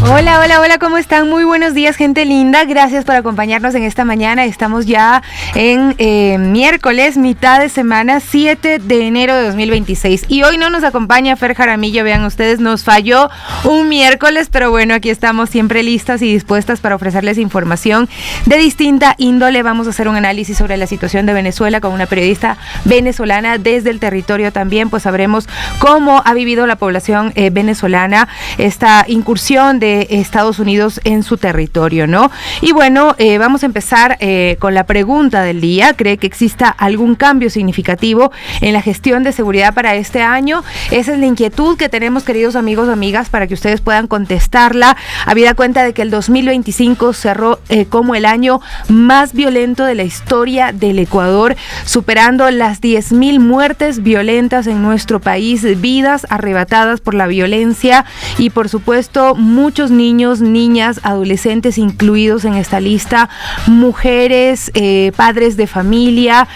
Hola, hola, hola, ¿cómo están? Muy buenos días, gente linda. Gracias por acompañarnos en esta mañana. Estamos ya en miércoles, mitad de semana, 7 de enero de 2026. Y hoy no nos acompaña Fer Jaramillo, vean ustedes, nos falló un miércoles, pero bueno, aquí estamos siempre listas y dispuestas para ofrecerles información de distinta índole. Vamos a hacer un análisis sobre la situación de Venezuela con una periodista venezolana desde el territorio también, pues sabremos cómo ha vivido la población venezolana esta incursión de Estados Unidos en su territorio, ¿no? Y bueno, vamos a empezar con la pregunta del día. ¿Cree que exista algún cambio significativo en la gestión de seguridad para este año? Esa es la inquietud que tenemos, queridos amigos, amigas, para que ustedes puedan contestarla, habida cuenta de que el 2025 cerró como el año más violento de la historia del Ecuador, superando las 10,000 muertes violentas en nuestro país, vidas arrebatadas por la violencia y, por supuesto, muchos niños, niñas, adolescentes incluidos en esta lista, mujeres, padres de familia,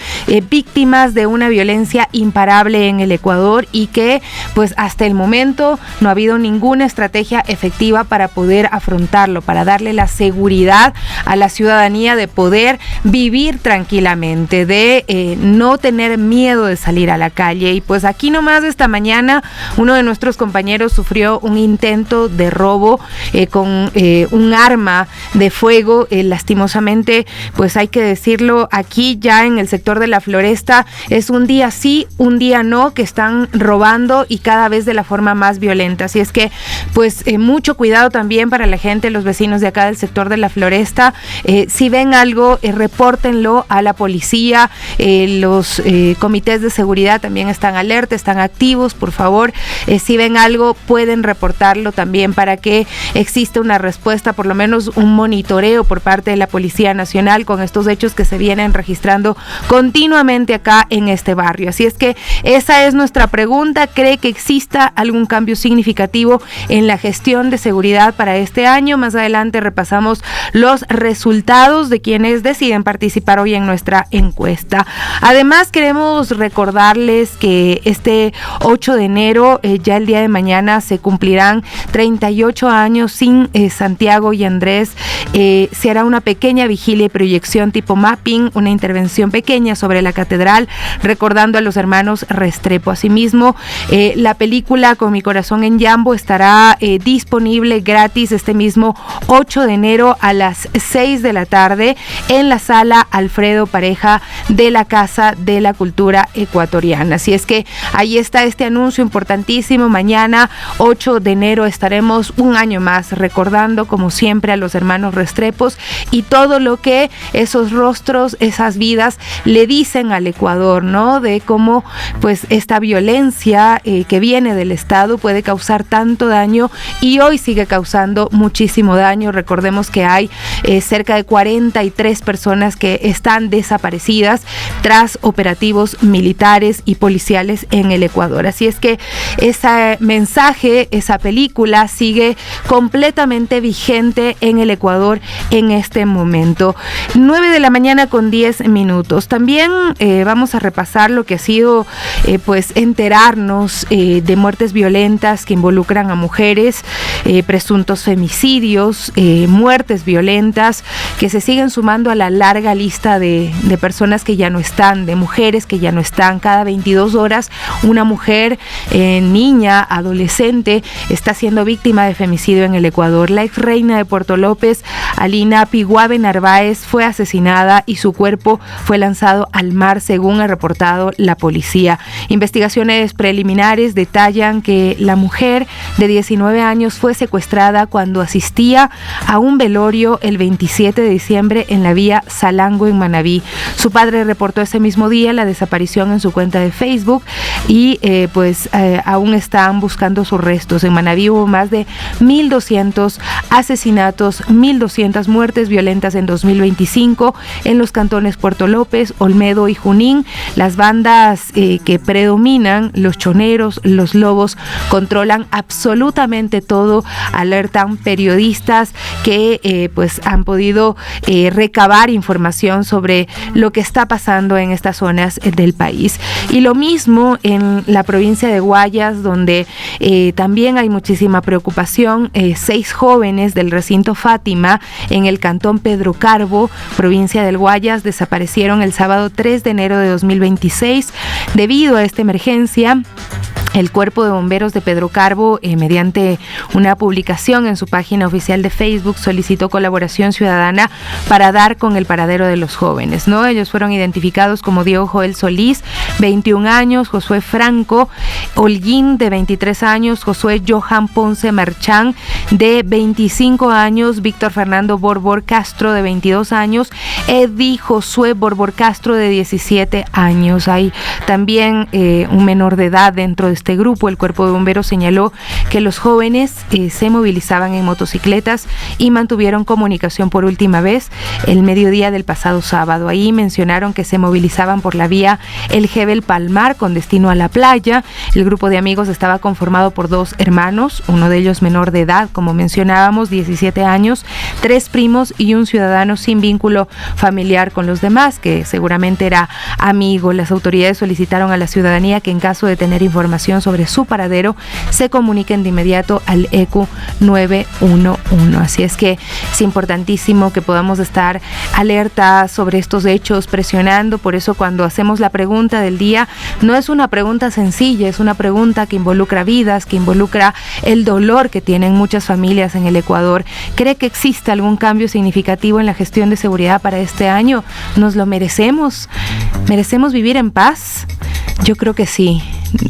víctimas de una violencia imparable en el Ecuador y que pues hasta el momento no ha habido ninguna estrategia efectiva para poder afrontarlo, para darle la seguridad a la ciudadanía de poder vivir tranquilamente, de no tener miedo de salir a la calle. Y pues aquí nomás esta mañana uno de nuestros compañeros sufrió un intento de robo con un arma de fuego, lastimosamente, pues hay que decirlo, aquí ya en el sector de la Floresta es un día sí, un día no, que están robando y cada vez de la forma más violenta. Así es que pues mucho cuidado también para la gente, los vecinos de acá del sector de la Floresta. Si ven algo, repórtenlo a la policía. Los comités de seguridad también están alerta, están activos, por favor. Si ven algo, pueden reportarlo también para que existe una respuesta, por lo menos un monitoreo por parte de la Policía Nacional con estos hechos que se vienen registrando continuamente acá en este barrio. Así es que esa es nuestra pregunta. ¿Cree que exista algún cambio significativo en la gestión de seguridad para este año? Más adelante repasamos los resultados de quienes deciden participar hoy en nuestra encuesta. Además, queremos recordarles que este 8 de enero, ya el día de mañana, se cumplirán 38 años sin Santiago y Andrés. Se hará una pequeña vigilia y proyección tipo mapping, una intervención pequeña sobre la catedral, recordando a los hermanos Restrepo. Asimismo, la película Con mi corazón en Yambo estará disponible gratis este mismo 8 de enero a las 6 de la tarde en la sala Alfredo Pareja de la Casa de la Cultura Ecuatoriana. Así es que ahí está este anuncio importantísimo. Mañana, 8 de enero, estaremos un año más recordando, como siempre, a los hermanos Restrepos y todo lo que esos rostros, esas vidas le dicen al Ecuador, ¿no? De cómo pues esta violencia que viene del Estado puede causar tanto daño y hoy sigue causando muchísimo daño. Recordemos que hay cerca de 43 personas que están desaparecidas tras operativos militares y policiales en el Ecuador. Así es que ese mensaje, esa película sigue completamente vigente en el Ecuador en este momento. 9 de la mañana con 10 minutos. También vamos a repasar lo que ha sido pues enterarnos de muertes violentas que involucran a mujeres, presuntos femicidios, muertes violentas que se siguen sumando a la larga lista de personas que ya no están, de mujeres que ya no están. Cada 22 horas una mujer, niña, adolescente, está siendo víctima de femicidio en el Ecuador. La ex reina de Puerto López, Alina Piguave Narváez, fue asesinada y su cuerpo fue lanzado al mar, según ha reportado la policía. Investigaciones preliminares detallan que la mujer de 19 años fue secuestrada cuando asistía a un velorio el 27 de diciembre en la vía Salango en Manabí. Su padre reportó ese mismo día la desaparición en su cuenta de Facebook y aún están buscando sus restos. En Manabí hubo más de 1.200 asesinatos, 1.200 muertes violentas en 2025 en los cantones Puerto López, Olmedo y Junín. Las bandas que predominan, los choneros, los lobos, controlan absolutamente todo esto alertan periodistas que pues han podido recabar información sobre lo que está pasando en estas zonas del país. Y lo mismo en la provincia de Guayas, donde también hay muchísima preocupación. 6 jóvenes del recinto Fátima en el cantón Pedro Carbo, provincia del Guayas, desaparecieron el sábado 3 de enero de 2026. Debido a esta emergencia, el Cuerpo de Bomberos de Pedro Carbo, mediante una publicación en su página oficial de Facebook, solicitó colaboración ciudadana para dar con el paradero de los jóvenes, ¿no? Ellos fueron identificados como Diego Joel Solís, 21 años, Josué Franco Holguín, de 23 años, Josué Johan Ponce Marchán, de 25 años, Víctor Fernando Borbor Castro, de 22 años, Eddie Josué Borbor Castro, de 17 años. Hay también un menor de edad dentro de este grupo. El Cuerpo de Bomberos señaló que los jóvenes se movilizaban en motocicletas y mantuvieron comunicación por última vez el mediodía del pasado sábado. Ahí mencionaron que se movilizaban por la vía El Jebel Palmar con destino a la playa. El grupo de amigos estaba conformado por 2 hermanos, uno de ellos menor de edad, como mencionábamos, 17 años, 3 primos y un ciudadano sin vínculo familiar con los demás, que seguramente era amigo. Las autoridades solicitaron a la ciudadanía que en caso de tener información sobre su paradero se comuniquen de inmediato al ECU 911. Así es que es importantísimo que podamos estar alerta sobre estos hechos, presionando. Por eso cuando hacemos la pregunta del día, no es una pregunta sencilla, es una pregunta que involucra vidas, que involucra el dolor que tienen muchas familias en el Ecuador. ¿Cree que existe algún cambio significativo en la gestión de seguridad para este año? ¿Nos lo merecemos? ¿Merecemos vivir en paz? Yo creo que sí,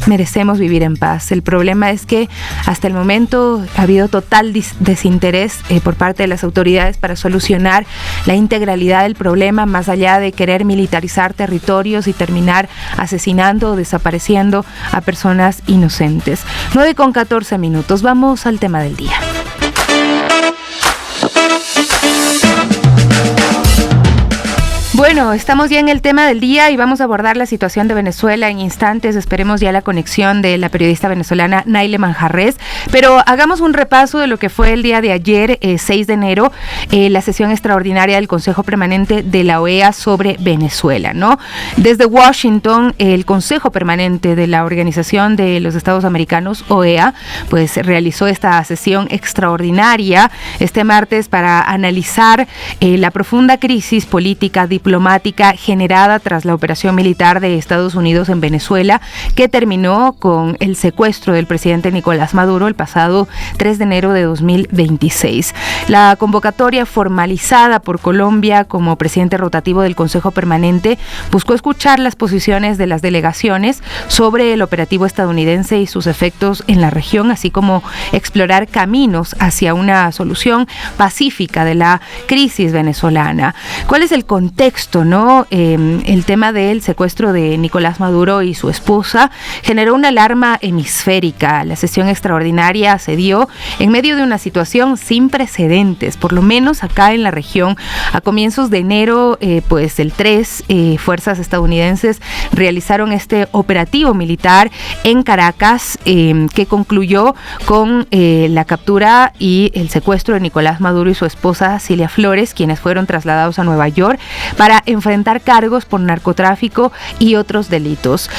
merecemos vivir en paz. El problema es que hasta el momento ha habido total desinterés por parte de las autoridades para solucionar la integralidad del problema, más allá de querer militarizar territorios y terminar asesinando o desapareciendo a personas inocentes. 9:14. Vamos al tema del día. Bueno, estamos ya en el tema del día y vamos a abordar la situación de Venezuela en instantes. Esperemos ya la conexión de la periodista venezolana Naile Manjarrés, pero hagamos un repaso de lo que fue el día de ayer, 6 de enero, la sesión extraordinaria del Consejo Permanente de la OEA sobre Venezuela, ¿no? Desde Washington, el Consejo Permanente de la Organización de los Estados Americanos, OEA, pues realizó esta sesión extraordinaria este martes para analizar la profunda crisis política, diplomática generada tras la operación militar de Estados Unidos en Venezuela, que terminó con el secuestro del presidente Nicolás Maduro el pasado 3 de enero de 2026. La convocatoria formalizada por Colombia como presidente rotativo del Consejo Permanente buscó escuchar las posiciones de las delegaciones sobre el operativo estadounidense y sus efectos en la región, así como explorar caminos hacia una solución pacífica de la crisis venezolana. ¿Cuál es el contexto, no? El tema del secuestro de Nicolás Maduro y su esposa generó una alarma hemisférica. La sesión extraordinaria se dio en medio de una situación sin precedentes, por lo menos acá en la región. A comienzos de enero, pues el 3, fuerzas estadounidenses realizaron este operativo militar en Caracas, que concluyó con la captura y el secuestro de Nicolás Maduro y su esposa Cilia Flores, quienes fueron trasladados a Nueva York para enfrentar cargos por narcotráfico y otros delitos.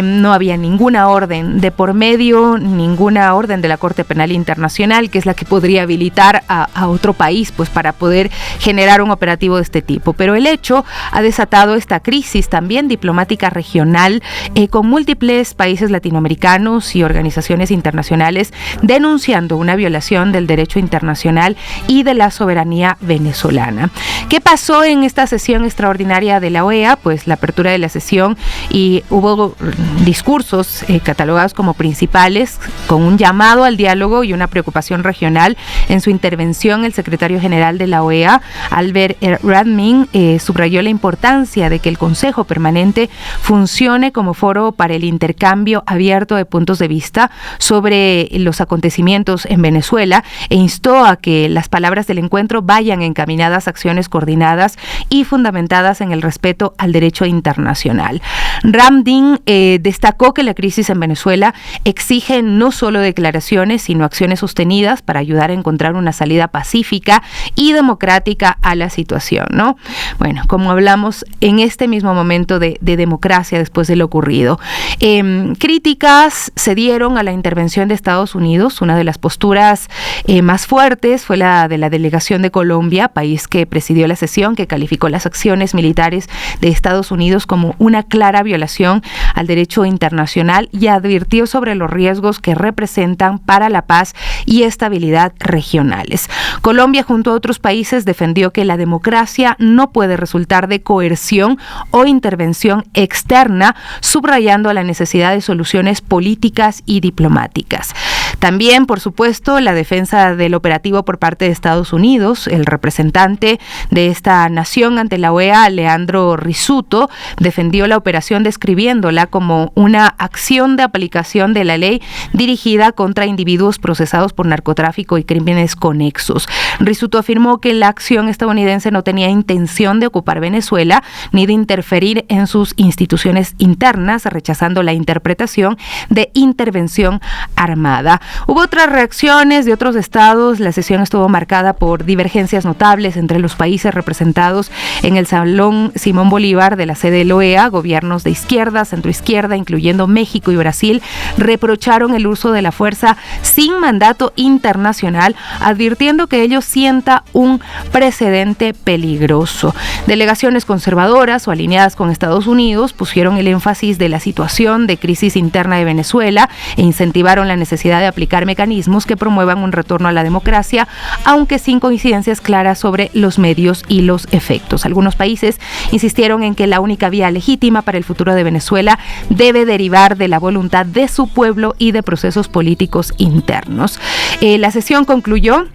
No había ninguna orden de por medio, ninguna orden de la Corte Penal Internacional, que es la que podría habilitar a otro país pues para poder generar un operativo de este tipo. Pero el hecho ha desatado esta crisis también diplomática regional, con múltiples países latinoamericanos y organizaciones internacionales denunciando una violación del derecho internacional y de la soberanía venezolana. ¿Qué pasó en esta sesión extraordinaria de la OEA? Pues la apertura de la sesión, y hubo discursos catalogados como principales, con un llamado al diálogo y una preocupación regional. En su intervención, el secretario general de la OEA, Albert Radmin, subrayó la importancia de que el Consejo Permanente funcione como foro para el intercambio abierto de puntos de vista sobre los acontecimientos en Venezuela, e instó a que las palabras del encuentro vayan encaminadas a acciones coordinadas y fundamentales fundamentadas en el respeto al derecho internacional. Ramdin destacó que la crisis en Venezuela exige no solo declaraciones, sino acciones sostenidas para ayudar a encontrar una salida pacífica y democrática a la situación, ¿no? Bueno, como hablamos en este mismo momento de democracia después de lo ocurrido. Críticas se dieron a la intervención de Estados Unidos. Una de las posturas más fuertes fue la de la delegación de Colombia, país que presidió la sesión, que calificó las acciones militares de Estados Unidos como una clara violación al derecho internacional y advirtió sobre los riesgos que representan para la paz y estabilidad regionales. Colombia, junto a otros países, defendió que la democracia no puede resultar de coerción o intervención externa, subrayando la necesidad de soluciones políticas y diplomáticas. También, por supuesto, la defensa del operativo por parte de Estados Unidos. El representante de esta nación ante la OEA, Leandro Rissuto, defendió la operación describiéndola como una acción de aplicación de la ley dirigida contra individuos procesados por narcotráfico y crímenes conexos. Rissuto afirmó que la acción estadounidense no tenía intención de ocupar Venezuela ni de interferir en sus instituciones internas, rechazando la interpretación de intervención armada. Hubo otras reacciones de otros estados. La sesión estuvo marcada por divergencias notables entre los países representados en el Salón Simón Bolívar de la sede de la OEA. Gobiernos de izquierda, centroizquierda, incluyendo México y Brasil, reprocharon el uso de la fuerza sin mandato internacional, advirtiendo que ello sienta un precedente peligroso. Delegaciones conservadoras o alineadas con Estados Unidos pusieron el énfasis de la situación de crisis interna de Venezuela e incentivaron la necesidad de aplicar mecanismos que promuevan un retorno a la democracia, aunque sin coincidencias claras sobre los medios y los efectos. Algunos países insistieron en que la única vía legítima para el futuro de Venezuela debe derivar de la voluntad de su pueblo y de procesos políticos internos. La sesión concluyó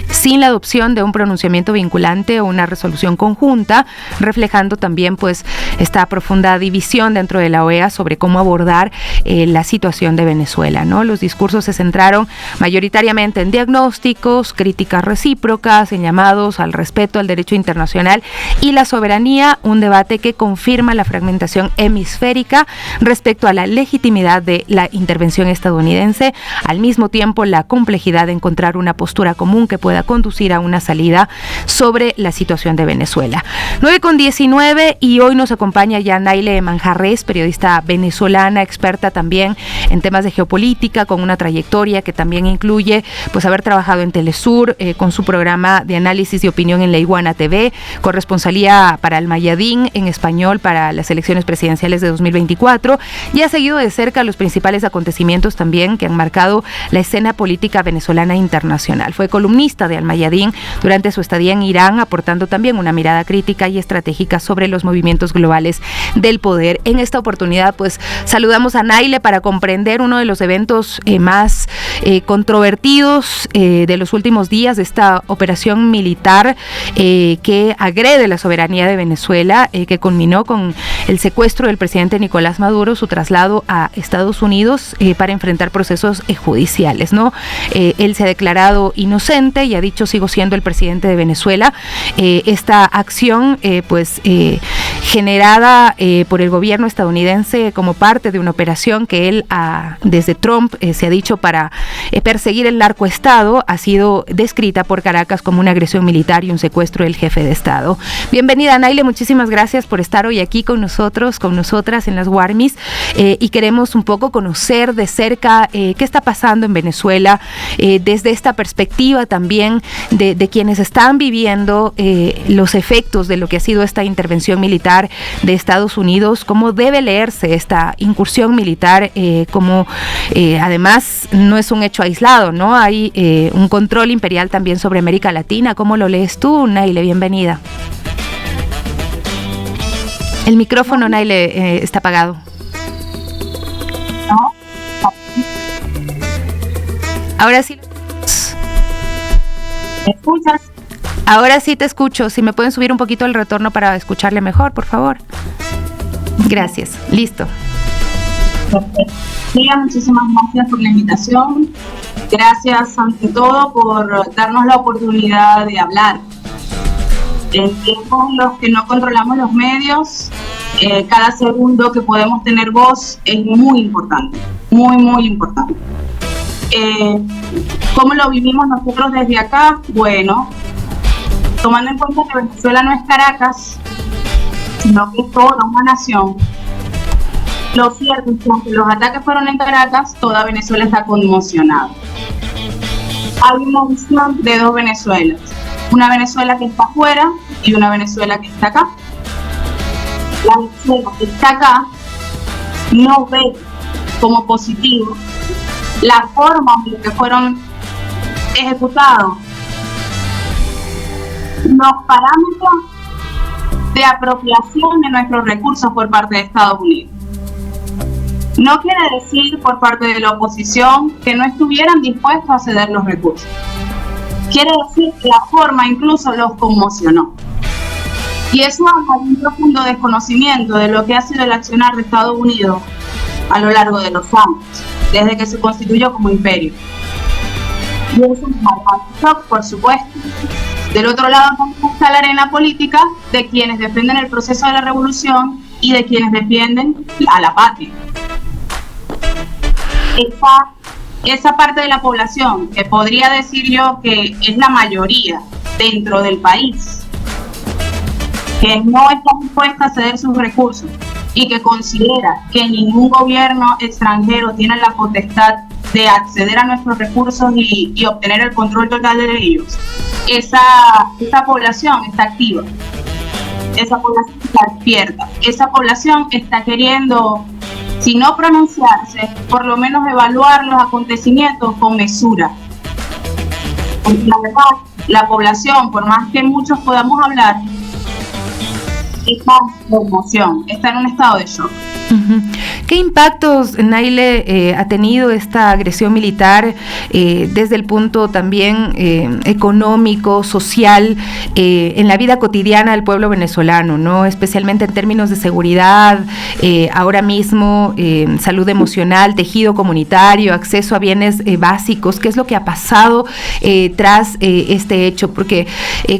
sin la adopción de un pronunciamiento vinculante o una resolución conjunta, reflejando también pues esta profunda división dentro de la OEA sobre cómo abordar la situación de Venezuela, ¿no? Los discursos se centraron mayoritariamente en diagnósticos, críticas recíprocas, en llamados al respeto al derecho internacional y la soberanía, un debate que confirma la fragmentación hemisférica respecto a la legitimidad de la intervención estadounidense, al mismo tiempo la complejidad de encontrar una postura común que pueda conducir a una salida sobre la situación de Venezuela. 9:19 y hoy nos acompaña ya Naile Manjarrés, periodista venezolana, experta también en temas de geopolítica, con una trayectoria que también incluye pues haber trabajado en Telesur con su programa de análisis de opinión en La Iguana TV, corresponsalía para el Mayadín en español para las elecciones presidenciales de 2024 y ha seguido de cerca los principales acontecimientos también que han marcado la escena política venezolana internacional. Fue columnista de Al-Mayadín durante su estadía en Irán, aportando también una mirada crítica y estratégica sobre los movimientos globales del poder. En esta oportunidad, pues, saludamos a Naile para comprender uno de los eventos más controvertidos de los últimos días de esta operación militar que agrede la soberanía de Venezuela, que culminó con el secuestro del presidente Nicolás Maduro, su traslado a Estados Unidos para enfrentar procesos judiciales, ¿no? Él se ha declarado inocente y ha dicho: sigo siendo el presidente de Venezuela. Esta acción generada por el gobierno estadounidense como parte de una operación que él desde Trump se ha dicho para perseguir el narcoestado, ha sido descrita por Caracas como una agresión militar y un secuestro del jefe de Estado. Bienvenida, Naile, muchísimas gracias por estar hoy aquí con nosotros, con nosotras en las Warmis, y queremos un poco conocer de cerca qué está pasando en Venezuela desde esta perspectiva también de quienes están viviendo los efectos de lo que ha sido esta intervención militar de Estados Unidos, cómo debe leerse esta incursión militar, como además no es un hecho aislado, ¿no? Hay un control imperial también sobre América Latina. ¿Cómo lo lees tú, Naile? Bienvenida. El micrófono, Naile, está apagado. Ahora sí. ¿Me escuchas? Ahora sí te escucho. Si me pueden subir un poquito el retorno para escucharle mejor, por favor. Gracias. Listo. Perfecto. Mira, muchísimas gracias por la invitación. Gracias ante todo por darnos la oportunidad de hablar. En tiempos en los que no controlamos los medios, cada segundo que podemos tener voz es muy importante, muy, muy importante. ¿Cómo lo vivimos nosotros desde acá? Bueno, tomando en cuenta que Venezuela no es Caracas, sino que es toda una nación. Lo cierto es que aunque los ataques fueron en Caracas, toda Venezuela está conmocionada. Hay una visión de dos Venezuelas, una Venezuela que está afuera y una Venezuela que está acá. La Venezuela que está acá no ve como positivo la forma en la que fueron ejecutados los parámetros de apropiación de nuestros recursos por parte de Estados Unidos. No quiere decir por parte de la oposición que no estuvieran dispuestos a ceder los recursos. Quiere decir que la forma incluso los conmocionó. Y eso habla de un profundo desconocimiento de lo que ha sido el accionar de Estados Unidos a lo largo de los años, desde que se constituyó como imperio. Y eso es un shock, por supuesto. Del otro lado está la arena política de quienes defienden el proceso de la revolución y de quienes defienden a la patria. Esa parte de la población, que podría decir yo que es la mayoría dentro del país, que no está dispuesta a ceder sus recursos y que considera que ningún gobierno extranjero tiene la potestad de acceder a nuestros recursos y obtener el control total de ellos. Esa población está activa, esa población está despierta, esa población está queriendo, si no pronunciarse, por lo menos evaluar los acontecimientos con mesura. Porque la verdad, la población, por más que muchos podamos hablar, está en conmoción, está en un estado de shock. ¿Qué impactos, Naile, ha tenido esta agresión militar desde el punto también económico, social, en la vida cotidiana del pueblo venezolano, ¿no? Especialmente en términos de seguridad, ahora mismo salud emocional, tejido comunitario, acceso a bienes básicos? ¿Qué es lo que ha pasado tras este hecho? Porque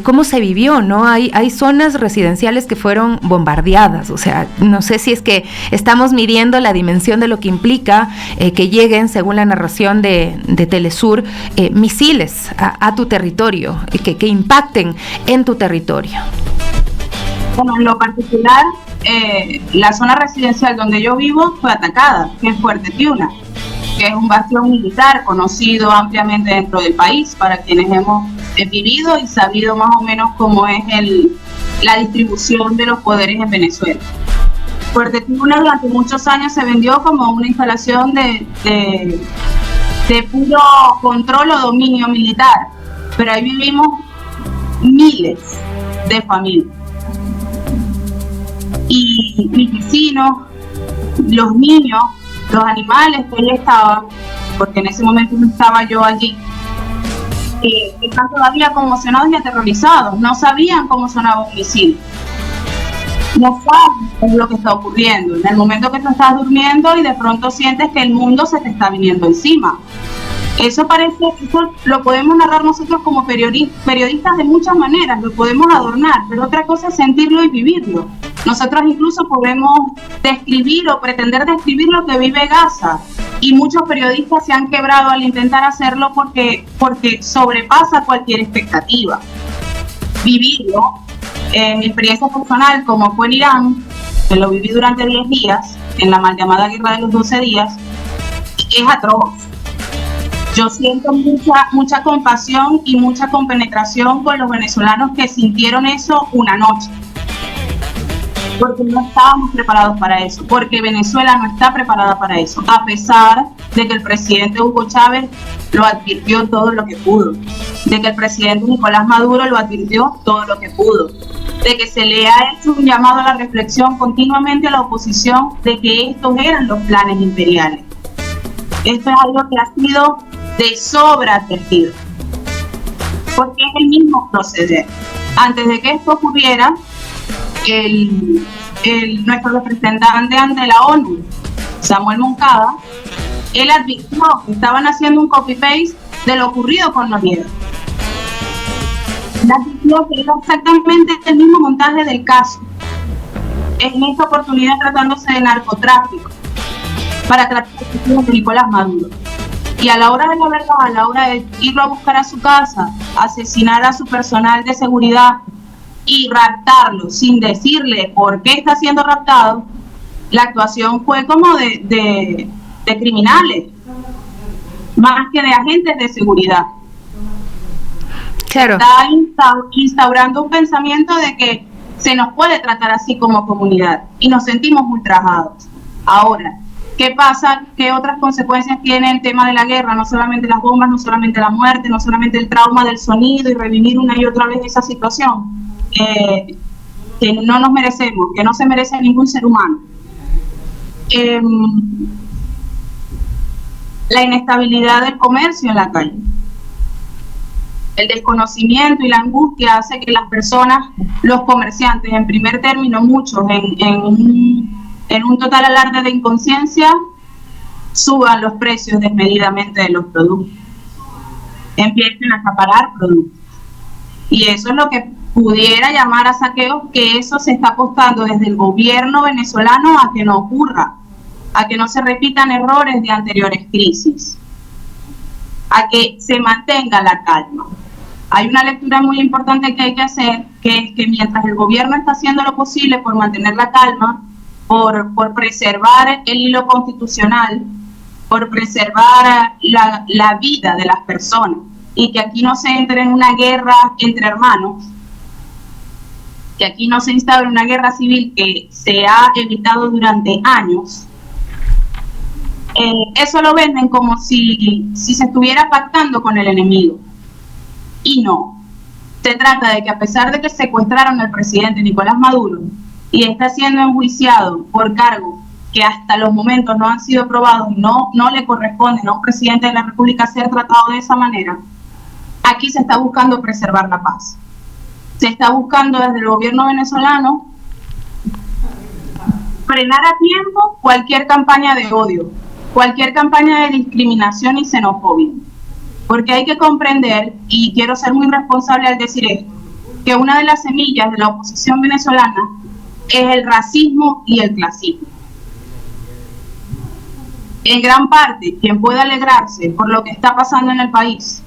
¿cómo se vivió, no? Hay zonas residenciales que fueron bombardeadas, o sea, no sé si es que estamos midiendo la dimensión de lo que implica que lleguen, según la narración de Telesur, misiles a tu territorio, que impacten en tu territorio. Bueno, en lo particular, la zona residencial donde yo vivo fue atacada, que es Fuerte Tiuna, que es un bastión militar conocido ampliamente dentro del país para quienes hemos vivido y sabido más o menos cómo es la distribución de los poderes en Venezuela. Fuerte Tiuna durante muchos años se vendió como una instalación de puro control o dominio militar, pero ahí vivimos miles de familias. Y mis vecinos, los niños, los animales que ahí estaban, porque en ese momento no estaba yo allí, están todavía conmocionados y aterrorizados, no sabían cómo sonaba un misil. No sabes lo que está ocurriendo. En el momento que tú estás durmiendo y de pronto sientes que el mundo se te está viniendo encima. Eso lo podemos narrar nosotros como periodistas de muchas maneras, lo podemos adornar, pero otra cosa es sentirlo y vivirlo. Nosotros incluso podemos describir o pretender describir lo que vive Gaza, y muchos periodistas se han quebrado al intentar hacerlo porque sobrepasa cualquier expectativa. Vivirlo, en mi experiencia personal, como fue en Irán, que lo viví durante 10 días, en la mal llamada guerra de los 12 días, es atroz. Yo siento mucha compasión y mucha compenetración con los venezolanos que sintieron eso una noche. Porque no estábamos preparados para eso, porque Venezuela no está preparada para eso, a pesar de que el presidente Hugo Chávez lo advirtió todo lo que pudo, de que el presidente Nicolás Maduro lo advirtió todo lo que pudo, de que se le ha hecho un llamado a la reflexión continuamente a la oposición de que estos eran los planes imperiales. Esto es algo que ha sido de sobra advertido, porque es el mismo proceder. Antes de que esto ocurriera, nuestro representante ante la ONU, Samuel Moncada, él advirtió que estaban haciendo un copy-paste de lo ocurrido con Noriega. La decía que era exactamente el mismo montaje del caso. En esta oportunidad tratándose de narcotráfico para tratar de Nicolás Maduro. Y a la hora de la verdad, a la hora de irlo a buscar a su casa, asesinar a su personal de seguridad y raptarlo sin decirle por qué está siendo raptado, la actuación fue como de criminales, más que de agentes de seguridad. Claro. Está instaurando un pensamiento de que se nos puede tratar así como comunidad y nos sentimos ultrajados. Ahora, ¿qué pasa? ¿Qué otras consecuencias tiene el tema de la guerra? No solamente las bombas, no solamente la muerte, no solamente el trauma del sonido y revivir una y otra vez esa situación que no nos merecemos, que no se merece ningún ser humano. La inestabilidad del comercio en la calle. El desconocimiento y la angustia hace que las personas, los comerciantes, en primer término, muchos, en un total alarde de inconsciencia, suban los precios desmedidamente de los productos, empiecen a acaparar productos. Y eso es lo que pudiera llamar a saqueo, que eso se está apostando desde el gobierno venezolano a que no ocurra, a que no se repitan errores de anteriores crisis, a que se mantenga la calma. Hay una lectura muy importante que hay que hacer, que es que mientras el gobierno está haciendo lo posible por mantener la calma, por preservar el hilo constitucional, por preservar la vida de las personas, y que aquí no se entre en una guerra entre hermanos, que aquí no se instaure una guerra civil que se ha evitado durante años, eso lo venden como si se estuviera pactando con el enemigo. Y no, se trata de que a pesar de que secuestraron al presidente Nicolás Maduro y está siendo enjuiciado por cargos que hasta los momentos no han sido probados y no le corresponden a un presidente de la República ser tratado de esa manera, aquí se está buscando preservar la paz. Se está buscando desde el gobierno venezolano frenar a tiempo cualquier campaña de odio, cualquier campaña de discriminación y xenofobia. Porque hay que comprender, y quiero ser muy responsable al decir esto, que una de las semillas de la oposición venezolana es el racismo y el clasismo. En gran parte, quien puede alegrarse por lo que está pasando en el país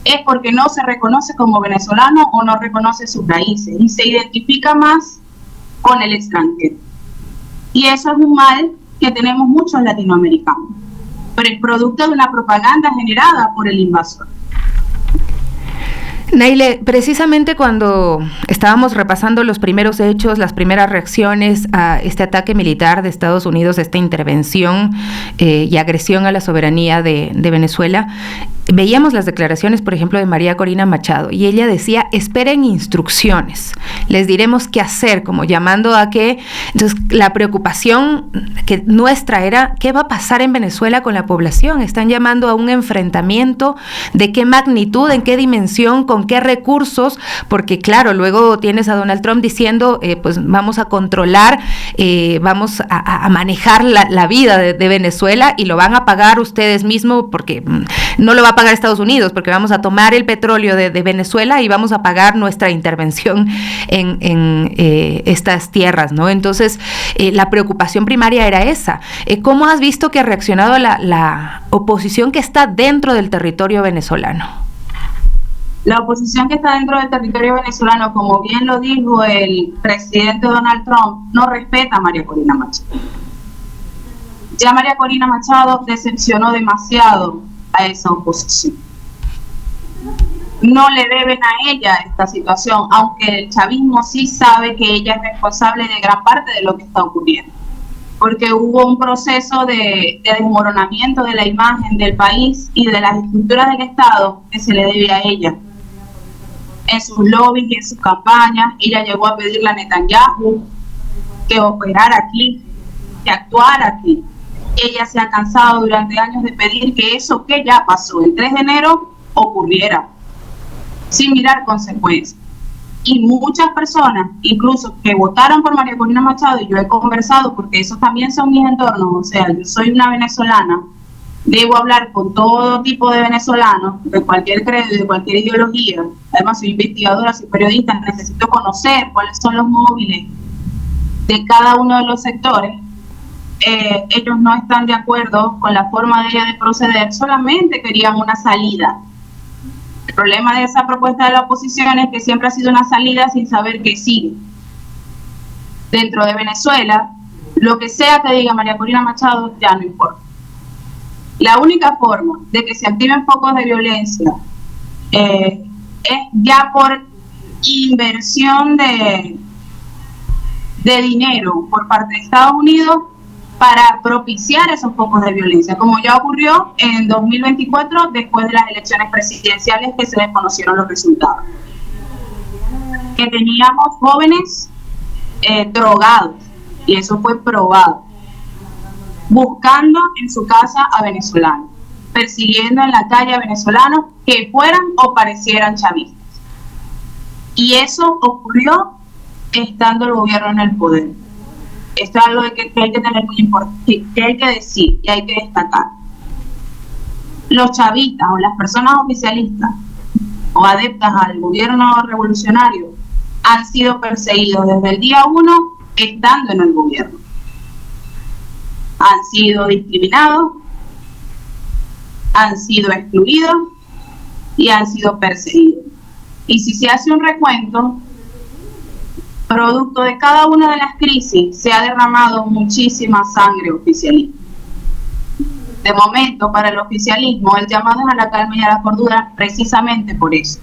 es porque no se reconoce como venezolano o no reconoce sus raíces y se identifica más con el extranjero. Y eso es un mal que tenemos muchos latinoamericanos, pero es producto de una propaganda generada por el invasor. Naile, precisamente cuando estábamos repasando los primeros hechos, las primeras reacciones a este ataque militar de Estados Unidos, esta intervención y agresión a la soberanía de Venezuela, veíamos las declaraciones, por ejemplo, de María Corina Machado, y ella decía: esperen instrucciones, les diremos qué hacer, como llamando a que, entonces, la preocupación que nuestra era, ¿qué va a pasar en Venezuela con la población? Están llamando a un enfrentamiento, ¿de qué magnitud, en qué dimensión, con qué recursos? Porque claro, luego tienes a Donald Trump diciendo, pues vamos a controlar, vamos a manejar la vida de Venezuela, y lo van a pagar ustedes mismos, porque no lo va a pagar Estados Unidos, porque vamos a tomar el petróleo de Venezuela y vamos a pagar nuestra intervención en estas tierras, ¿no? Entonces, la preocupación primaria era esa. ¿Cómo has visto que ha reaccionado la oposición que está dentro del territorio venezolano? La oposición que está dentro del territorio venezolano, como bien lo dijo el presidente Donald Trump, no respeta a María Corina Machado. Ya María Corina Machado decepcionó demasiado a esa oposición. No le deben a ella esta situación, aunque el chavismo sí sabe que ella es responsable de gran parte de lo que está ocurriendo, porque hubo un proceso de desmoronamiento de la imagen del país y de las estructuras del Estado que se le debe a ella. En sus lobbies y en sus campañas, ella llegó a pedirle a Netanyahu que operara aquí, que actuara aquí. Ella se ha cansado durante años de pedir que eso que ya pasó el 3 de enero ocurriera, sin mirar consecuencias. Y muchas personas, incluso que votaron por María Corina Machado, y yo he conversado, porque esos también son mis entornos, o sea, yo soy una venezolana debo hablar con todo tipo de venezolanos, de cualquier credo y de cualquier ideología. Además, soy investigadora, soy periodista, necesito conocer cuáles son los móviles de cada uno de los sectores. Ellos no están de acuerdo con la forma de ella de proceder, solamente querían una salida. El problema de esa propuesta de la oposición es que siempre ha sido una salida sin saber qué sigue. Dentro de Venezuela, lo que sea que diga María Corina Machado ya no importa. La única forma de que se activen focos de violencia es ya por inversión de dinero por parte de Estados Unidos para propiciar esos focos de violencia, como ya ocurrió en 2024 después de las elecciones presidenciales que se desconocieron los resultados. Que teníamos jóvenes drogados, y eso fue probado, buscando en su casa a venezolanos, persiguiendo en la calle a venezolanos que fueran o parecieran chavistas. Y eso ocurrió estando el gobierno en el poder. Esto es algo que hay que tener muy importante, que hay que decir y hay que destacar. Los chavistas o las personas oficialistas o adeptas al gobierno revolucionario han sido perseguidos desde el día 1 estando en el gobierno. Han sido discriminados, han sido excluidos y han sido perseguidos. Y si se hace un recuento, producto de cada una de las crisis, se ha derramado muchísima sangre oficialista. De momento, para el oficialismo, el llamado es a la calma y a la cordura precisamente por eso.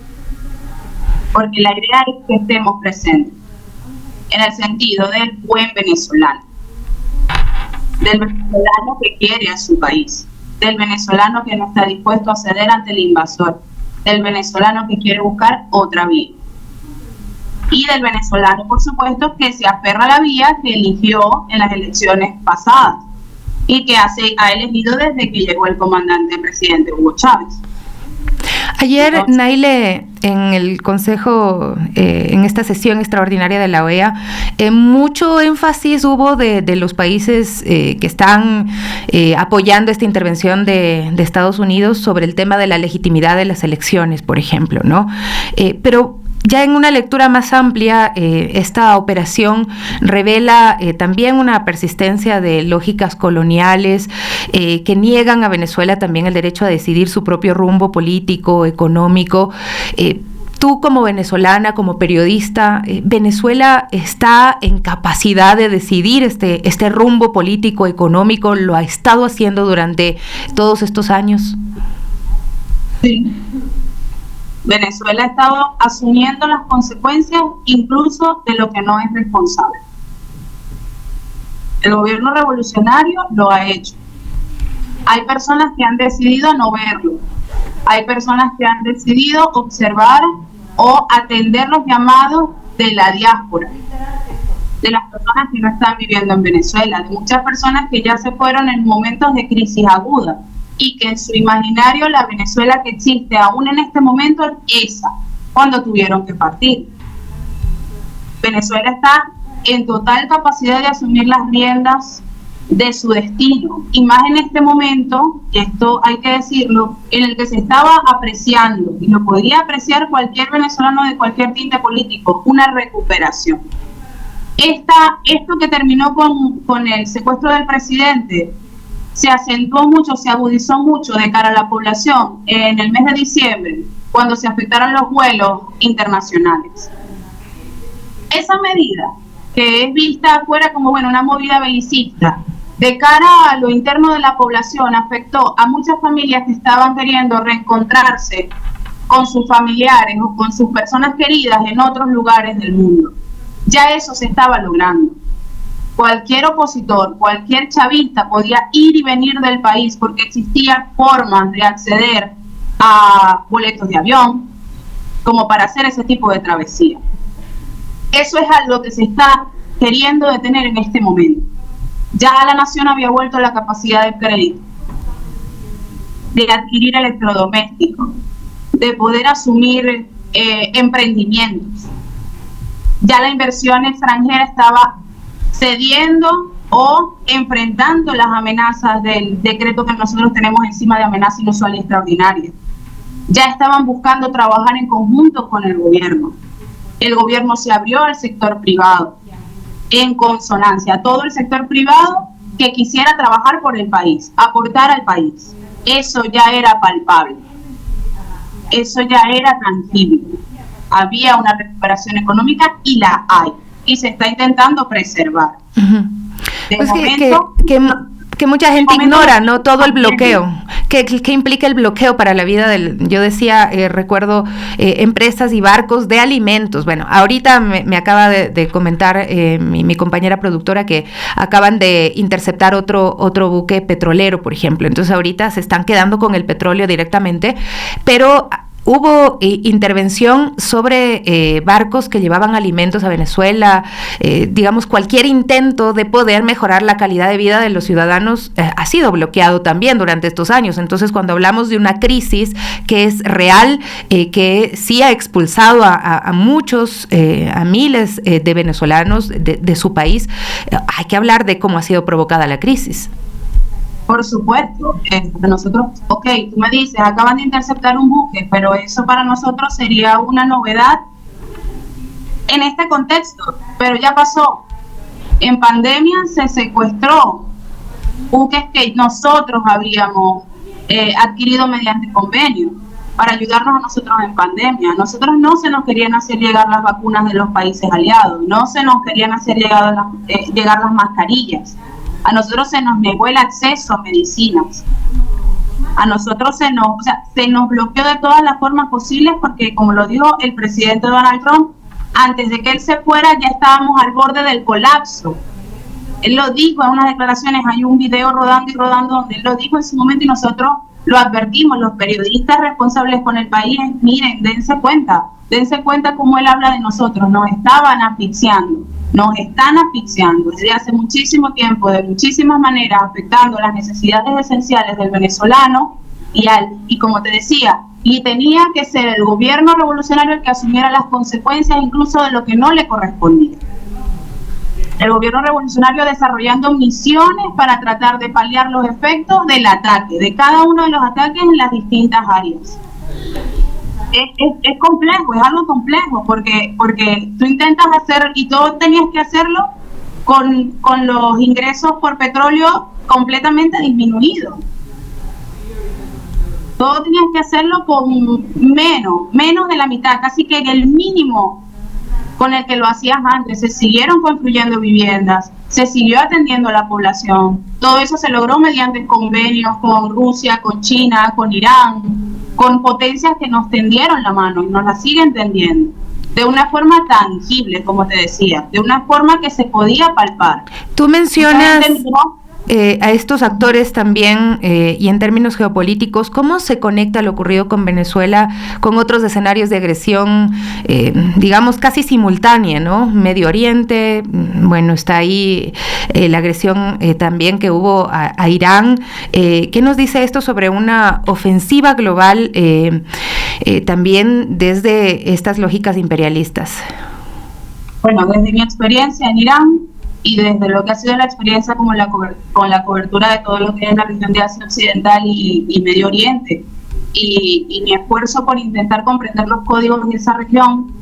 Porque la idea es que estemos presentes, en el sentido del buen venezolano, del venezolano que quiere a su país, del venezolano que no está dispuesto a ceder ante el invasor, del venezolano que quiere buscar otra vía. Y del venezolano, por supuesto, que se aferra a la vía que eligió en las elecciones pasadas y que ha elegido desde que llegó el comandante presidente Hugo Chávez. Ayer, Naile, en el Consejo, en esta sesión extraordinaria de la OEA, mucho énfasis hubo de los países que están apoyando esta intervención de Estados Unidos sobre el tema de la legitimidad de las elecciones, por ejemplo, ¿no? Pero ya en una lectura más amplia, esta operación revela también una persistencia de lógicas coloniales que niegan a Venezuela también el derecho a decidir su propio rumbo político, económico. Tú como venezolana, como periodista, ¿Venezuela está en capacidad de decidir este rumbo político, económico? ¿Lo ha estado haciendo durante todos estos años? Sí. Venezuela ha estado asumiendo las consecuencias incluso de lo que no es responsable. El gobierno revolucionario lo ha hecho. Hay personas que han decidido no verlo. Hay personas que han decidido observar o atender los llamados de la diáspora, de las personas que no están viviendo en Venezuela, de muchas personas que ya se fueron en momentos de crisis aguda y que en su imaginario la Venezuela que existe aún en este momento es esa, cuando tuvieron que partir. Venezuela está en total capacidad de asumir las riendas de su destino, y más en este momento, y esto hay que decirlo, en el que se estaba apreciando, y lo podría apreciar cualquier venezolano de cualquier tinte político, una recuperación. Esto que terminó con el secuestro del presidente, se acentuó mucho, se agudizó mucho de cara a la población en el mes de diciembre, cuando se afectaron los vuelos internacionales. Esa medida, que es vista afuera como una movida belicista, de cara a lo interno de la población, afectó a muchas familias que estaban queriendo reencontrarse con sus familiares o con sus personas queridas en otros lugares del mundo. Ya eso se estaba logrando. Cualquier opositor, cualquier chavista podía ir y venir del país porque existían formas de acceder a boletos de avión como para hacer ese tipo de travesía. Eso es algo que se está queriendo detener en este momento. Ya la nación había vuelto a la capacidad de crédito, de adquirir electrodomésticos, de poder asumir emprendimientos. Ya la inversión extranjera estaba cediendo o enfrentando las amenazas del decreto que nosotros tenemos encima de amenaza inusual y extraordinaria. Ya estaban buscando trabajar en conjunto con el gobierno. El gobierno se abrió al sector privado, en consonancia, a todo el sector privado que quisiera trabajar por el país, aportar al país. Eso ya era palpable, eso ya era tangible. Había una recuperación económica y la hay, y se está intentando preservar. Uh-huh. Pues momento, que mucha gente ignora, ¿no? Todo el bloqueo. ¿Qué implica el bloqueo para la vida del...? Yo decía, recuerdo, empresas y barcos de alimentos. Bueno, ahorita me acaba de comentar mi compañera productora que acaban de interceptar otro buque petrolero, por ejemplo. Entonces ahorita se están quedando con el petróleo directamente, pero... Hubo intervención sobre barcos que llevaban alimentos a Venezuela, digamos, cualquier intento de poder mejorar la calidad de vida de los ciudadanos ha sido bloqueado también durante estos años. Entonces, cuando hablamos de una crisis que es real, que sí ha expulsado a muchos, a miles de venezolanos de su país, hay que hablar de cómo ha sido provocada la crisis. Por supuesto, nosotros, ok, tú me dices, acaban de interceptar un buque, pero eso para nosotros sería una novedad en este contexto, pero ya pasó. En pandemia se secuestró buques que nosotros habíamos adquirido mediante convenio para ayudarnos a nosotros en pandemia. A nosotros no se nos querían hacer llegar las vacunas de los países aliados, no se nos querían hacer llegar las mascarillas. A nosotros se nos negó el acceso a medicinas. A nosotros se nos bloqueó de todas las formas posibles porque, como lo dijo el presidente Donald Trump, antes de que él se fuera ya estábamos al borde del colapso. Él lo dijo en unas declaraciones, hay un video rodando y rodando donde él lo dijo en su momento y nosotros lo advertimos, los periodistas responsables con el país, miren, dense cuenta cómo él habla de nosotros, nos estaban asfixiando. Nos están asfixiando desde hace muchísimo tiempo, de muchísimas maneras, afectando las necesidades esenciales del venezolano y como te decía, y tenía que ser el gobierno revolucionario el que asumiera las consecuencias incluso de lo que no le correspondía. El gobierno revolucionario desarrollando misiones para tratar de paliar los efectos del ataque, de cada uno de los ataques en las distintas áreas. Es complejo, es algo complejo, porque tú intentas hacer, y todo tenías que hacerlo con los ingresos por petróleo completamente disminuidos. Todo tenías que hacerlo con menos de la mitad, casi que el mínimo con el que lo hacías antes. Se siguieron construyendo viviendas, se siguió atendiendo a la población. Todo eso se logró mediante convenios con Rusia, con China, con Irán, con potencias que nos tendieron la mano y nos la siguen tendiendo, de una forma tangible, como te decía, de una forma que se podía palpar. Tú mencionas a estos actores también, y en términos geopolíticos, ¿cómo se conecta lo ocurrido con Venezuela con otros escenarios de agresión, digamos, casi simultánea, ¿no? Medio Oriente, bueno, está ahí la agresión también que hubo a Irán. ¿Qué nos dice esto sobre una ofensiva global también desde estas lógicas imperialistas? Bueno, desde mi experiencia en Irán, y desde lo que ha sido la experiencia con la cobertura de todo lo que es la región de Asia Occidental y Medio Oriente, y mi esfuerzo por intentar comprender los códigos de esa región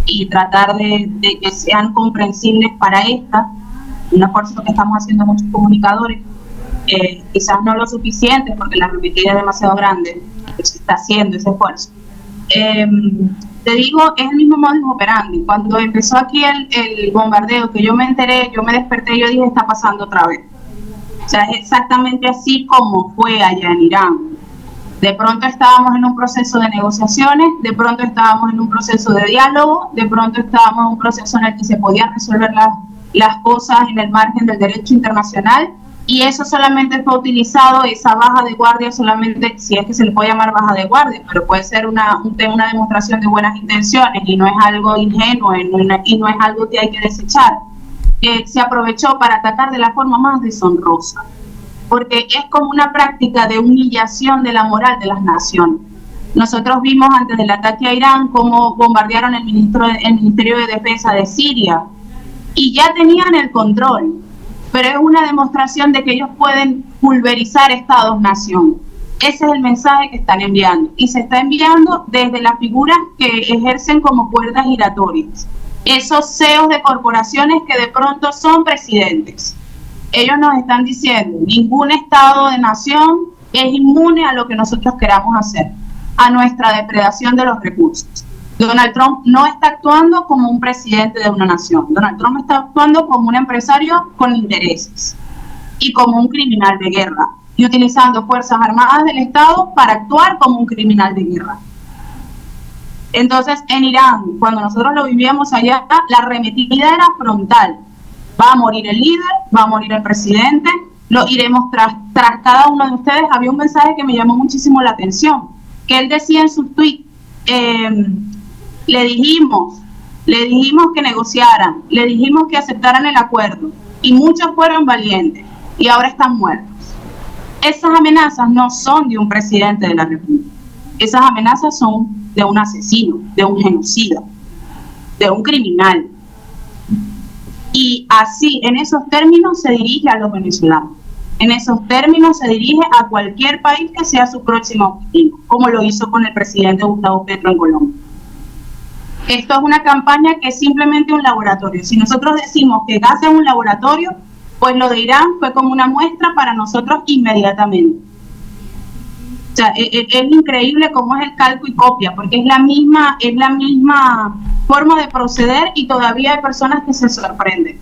y tratar de que sean comprensibles para esta, un esfuerzo que estamos haciendo muchos comunicadores, quizás no lo suficiente porque la repetida es demasiado grande, pero se está haciendo ese esfuerzo. Te digo, es el mismo modus operandi. Cuando empezó aquí el bombardeo, que yo me enteré, yo me desperté y yo dije, está pasando otra vez. O sea, es exactamente así como fue allá en Irán. De pronto estábamos en un proceso de negociaciones, de pronto estábamos en un proceso de diálogo, de pronto estábamos en un proceso en el que se podían resolver las cosas en el margen del derecho internacional, y eso solamente fue utilizado, esa baja de guardia solamente, si es que se le puede llamar baja de guardia, pero puede ser una demostración de buenas intenciones y no es algo ingenuo y no es algo que hay que desechar. Se aprovechó para atacar de la forma más deshonrosa, porque es como una práctica de humillación de la moral de las naciones. Nosotros vimos antes del ataque a Irán cómo bombardearon el Ministerio de Defensa de Siria y ya tenían el control, pero es una demostración de que ellos pueden pulverizar estados-nación. Ese es el mensaje que están enviando, y se está enviando desde las figuras que ejercen como puertas giratorias, esos CEOs de corporaciones que de pronto son presidentes. Ellos nos están diciendo, ningún estado de nación es inmune a lo que nosotros queramos hacer, a nuestra depredación de los recursos. Donald Trump no está actuando como un presidente de una nación. Donald Trump está actuando como un empresario con intereses y como un criminal de guerra, y utilizando fuerzas armadas del Estado para actuar como un criminal de guerra. Entonces, en Irán, cuando nosotros lo vivíamos allá, la arremetida era frontal. Va a morir el líder, va a morir el presidente, lo iremos tras cada uno de ustedes. Había un mensaje que me llamó muchísimo la atención, que él decía en sus tweets, le dijimos que negociaran, le dijimos que aceptaran el acuerdo, y muchos fueron valientes, y ahora están muertos. Esas amenazas no son de un presidente de la República, esas amenazas son de un asesino, de un genocida, de un criminal. Y así, en esos términos, se dirige a los venezolanos. En esos términos se dirige a cualquier país que sea su próximo objetivo, como lo hizo con el presidente Gustavo Petro en Colombia. Esto es una campaña que es simplemente un laboratorio. Si nosotros decimos que Gaza es un laboratorio, pues lo de Irán fue como una muestra para nosotros inmediatamente. O sea, es increíble cómo es el calco y copia, porque es la misma forma de proceder, y todavía hay personas que se sorprenden.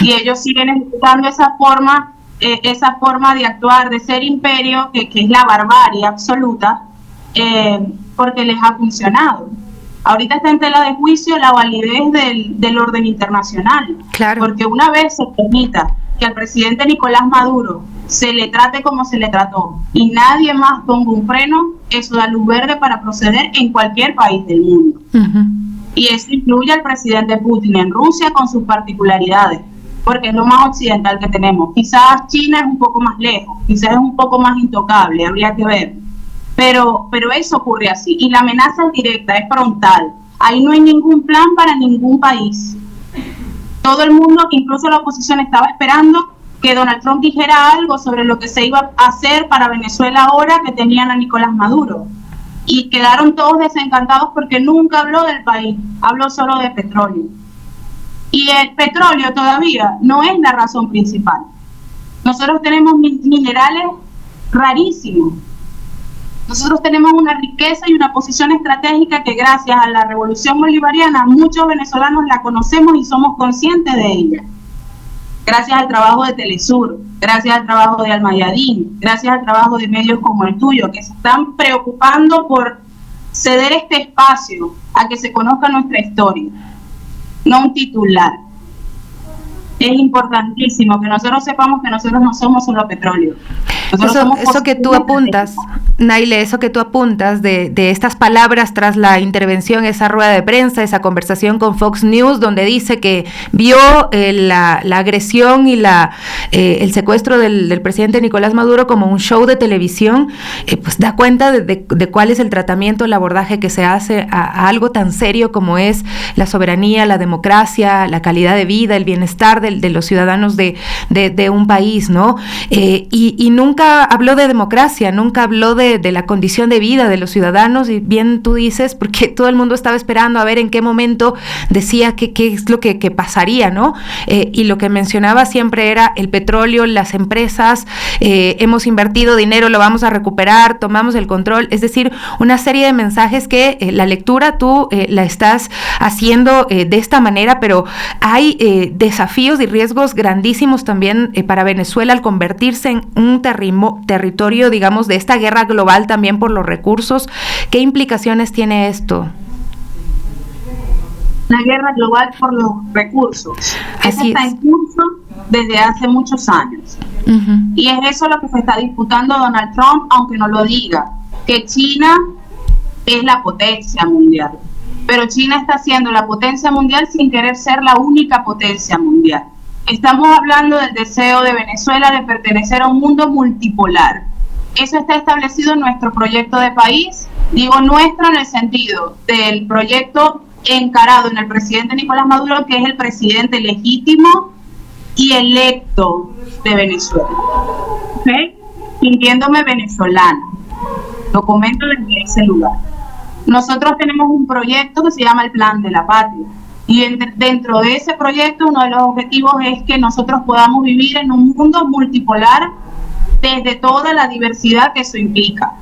Y ellos siguen ejecutando esa forma de actuar, de ser imperio, que es la barbarie absoluta, porque les ha funcionado. Ahorita está en tela de juicio la validez del orden internacional. Claro. Porque una vez se permita que al presidente Nicolás Maduro se le trate como se le trató y nadie más ponga un freno, eso da luz verde para proceder en cualquier país del mundo. Uh-huh. Y eso incluye al presidente Putin en Rusia con sus particularidades, porque es lo más occidental que tenemos. Quizás China es un poco más lejos, quizás es un poco más intocable, habría que ver. Pero eso ocurre así, y la amenaza es directa, es frontal. Ahí no hay ningún plan para ningún país. Todo el mundo, incluso la oposición, estaba esperando que Donald Trump dijera algo sobre lo que se iba a hacer para Venezuela ahora que tenían a Nicolás Maduro. Y quedaron todos desencantados porque nunca habló del país, habló solo de petróleo. Y el petróleo todavía no es la razón principal. Nosotros tenemos minerales rarísimos. Nosotros tenemos una riqueza y una posición estratégica que gracias a la revolución bolivariana muchos venezolanos la conocemos y somos conscientes de ella. Gracias al trabajo de Telesur, gracias al trabajo de Almayadín, gracias al trabajo de medios como el tuyo, que se están preocupando por ceder este espacio a que se conozca nuestra historia, no un titular. Es importantísimo que nosotros sepamos que nosotros no somos solo petróleo. Eso que tú apuntas, Naile, eso que tú apuntas de estas palabras tras la intervención, esa rueda de prensa, esa conversación con Fox News, donde dice que vio la agresión y el secuestro del presidente Nicolás Maduro como un show de televisión, pues da cuenta de cuál es el tratamiento, el abordaje que se hace a algo tan serio como es la soberanía, la democracia, la calidad de vida, el bienestar de los ciudadanos de un país, ¿no? Y nunca habló de democracia, nunca habló de la condición de vida de los ciudadanos, y bien tú dices, porque todo el mundo estaba esperando a ver en qué momento decía qué es lo que pasaría, ¿no? Y lo que mencionaba siempre era el petróleo, las empresas, hemos invertido dinero, lo vamos a recuperar, tomamos el control, es decir, una serie de mensajes que la lectura tú la estás haciendo de esta manera, pero hay desafíos y riesgos grandísimos también para Venezuela al convertirse en un territorio, digamos, de esta guerra global también por los recursos. ¿Qué implicaciones tiene esto? Una guerra global por los recursos. Eso está en curso desde hace muchos años. Uh-huh. Y es eso lo que se está disputando Donald Trump, aunque no lo diga, que China es la potencia mundial. Pero China está siendo la potencia mundial sin querer ser la única potencia mundial. Estamos hablando del deseo de Venezuela de pertenecer a un mundo multipolar. Eso está establecido en nuestro proyecto de país. Digo nuestro en el sentido del proyecto encarado en el presidente Nicolás Maduro, que es el presidente legítimo y electo de Venezuela, ¿okay? Sintiéndome venezolana. Lo comento desde ese lugar. Nosotros tenemos un proyecto que se llama el Plan de la Patria, y dentro de ese proyecto uno de los objetivos es que nosotros podamos vivir en un mundo multipolar desde toda la diversidad que eso implica,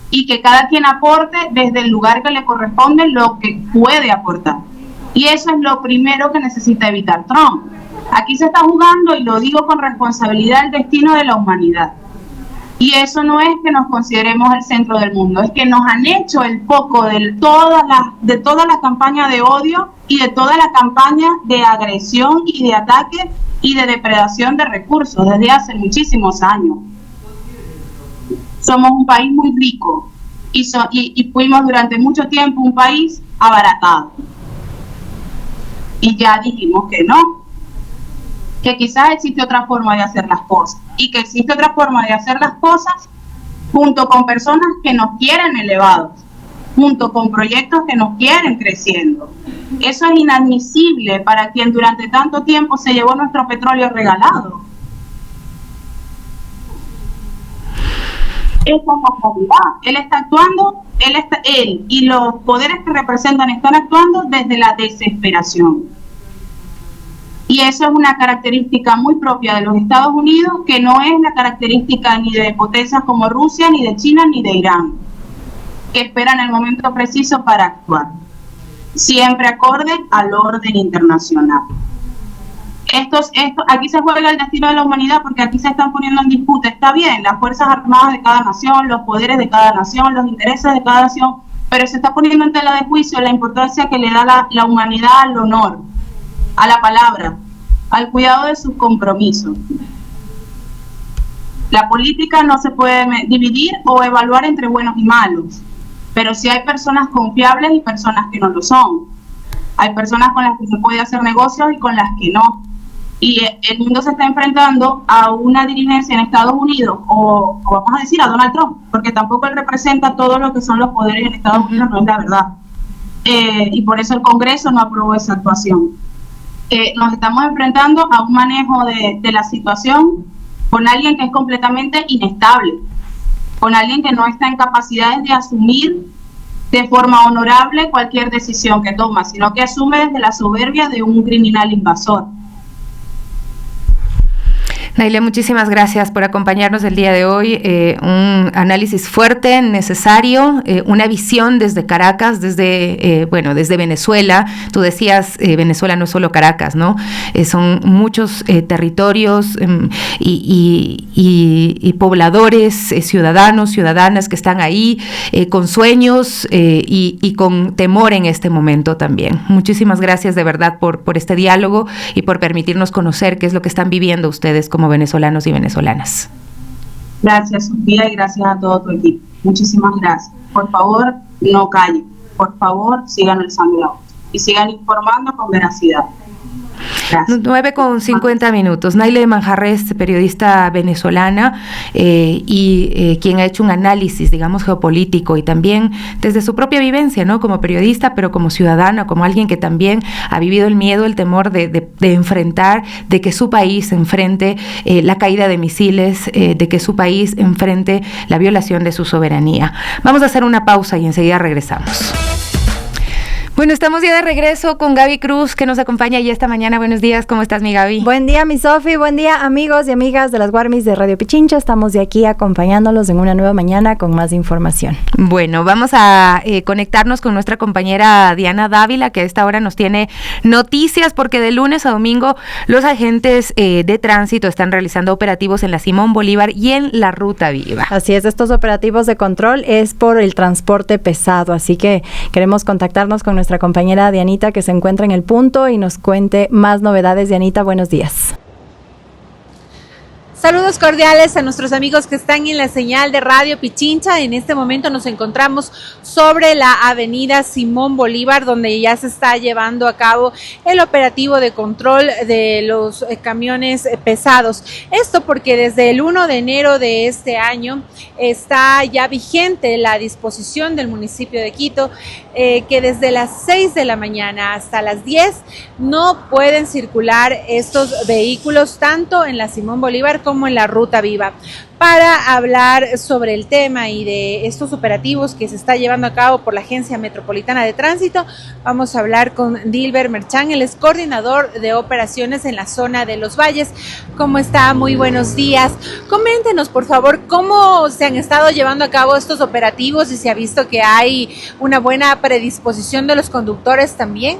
y que cada quien aporte desde el lugar que le corresponde lo que puede aportar. Y eso es lo primero que necesita evitar Trump. Aquí se está jugando, y lo digo con responsabilidad, el destino de la humanidad. Y eso no es que nos consideremos el centro del mundo, es que nos han hecho el foco de toda la campaña de odio y de toda la campaña de agresión y de ataque y de depredación de recursos desde hace muchísimos años. Somos un país muy rico y fuimos durante mucho tiempo un país abaratado. Y ya dijimos que no, que quizás existe otra forma de hacer las cosas, y que existe otra forma de hacer las cosas junto con personas que nos quieren elevados, junto con proyectos que nos quieren creciendo. Eso es inadmisible para quien durante tanto tiempo se llevó nuestro petróleo regalado. Esa es la realidad. Él está actuando, él y los poderes que representan están actuando desde la desesperación. Y eso es una característica muy propia de los Estados Unidos, que no es la característica ni de potencias como Rusia, ni de China, ni de Irán, que esperan el momento preciso para actuar, siempre acorde al orden internacional. Aquí se juega el destino de la humanidad, porque aquí se están poniendo en disputa, está bien, las fuerzas armadas de cada nación, los poderes de cada nación, los intereses de cada nación, pero se está poniendo en tela de juicio la importancia que le da la humanidad al honor, a la palabra, al cuidado de sus compromisos. La política no se puede dividir o evaluar entre buenos y malos, pero sí hay personas confiables y personas que no lo son. Hay personas con las que se puede hacer negocios y con las que no. Y el mundo se está enfrentando a una dirigencia en Estados Unidos, o vamos a decir a Donald Trump, porque tampoco él representa todo lo que son los poderes en Estados Unidos, no es la verdad. Y por eso el Congreso no aprobó esa actuación. Nos estamos enfrentando a un manejo de la situación con alguien que es completamente inestable, con alguien que no está en capacidades de asumir de forma honorable cualquier decisión que toma, sino que asume desde la soberbia de un criminal invasor. Naylia, muchísimas gracias por acompañarnos el día de hoy. Un análisis fuerte, necesario, una visión desde Caracas, desde Venezuela. Tú decías, Venezuela no es solo Caracas, ¿no? Son muchos territorios y pobladores, ciudadanos, ciudadanas que están ahí con sueños y con temor en este momento también. Muchísimas gracias de verdad por este diálogo y por permitirnos conocer qué es lo que están viviendo ustedes como venezolanos y venezolanas. Gracias, Sofía, y gracias a todo tu equipo. Muchísimas gracias. Por favor, no callen. Por favor, sigan alzando la voz y sigan informando con veracidad. Gracias. 9:50. Naylia Manjarrés, periodista venezolana quien ha hecho un análisis, digamos, geopolítico y también desde su propia vivencia, ¿no? Como periodista, pero como ciudadana, como alguien que también ha vivido el miedo, el temor de enfrentar, de que su país enfrente la caída de misiles, de que su país enfrente la violación de su soberanía. Vamos a hacer una pausa y enseguida regresamos. Bueno, estamos ya de regreso con Gaby Cruz, que nos acompaña ya esta mañana. Buenos días, ¿cómo estás, mi Gaby? Buen día, mi Sofi, buen día, amigos y amigas de las Guarmis de Radio Pichincha. Estamos de aquí acompañándolos en una nueva mañana con más información. Bueno, vamos a conectarnos con nuestra compañera Diana Dávila, que a esta hora nos tiene noticias, porque de lunes a domingo los agentes de tránsito están realizando operativos en la Simón Bolívar y en la Ruta Viva. Así es, estos operativos de control es por el transporte pesado, así que queremos contactarnos con nuestra compañera Dianita, que se encuentra en el punto y nos cuente más novedades. Dianita, buenos días. Saludos cordiales a nuestros amigos que están en la señal de Radio Pichincha. En este momento nos encontramos sobre la avenida Simón Bolívar, donde ya se está llevando a cabo el operativo de control de los camiones pesados. Esto porque desde el 1 de enero de este año está ya vigente la disposición del municipio de Quito, que desde las 6 de la mañana hasta las 10 no pueden circular estos vehículos, tanto en la Simón Bolívar como en la Ruta Viva. Para hablar sobre el tema y de estos operativos que se está llevando a cabo por la Agencia Metropolitana de Tránsito, vamos a hablar con Dilber Merchán, él es coordinador de operaciones en la zona de Los Valles. ¿Cómo está? Muy buenos días. Coméntenos, por favor, cómo se han estado llevando a cabo estos operativos y se ha visto que hay una buena predisposición de los conductores también.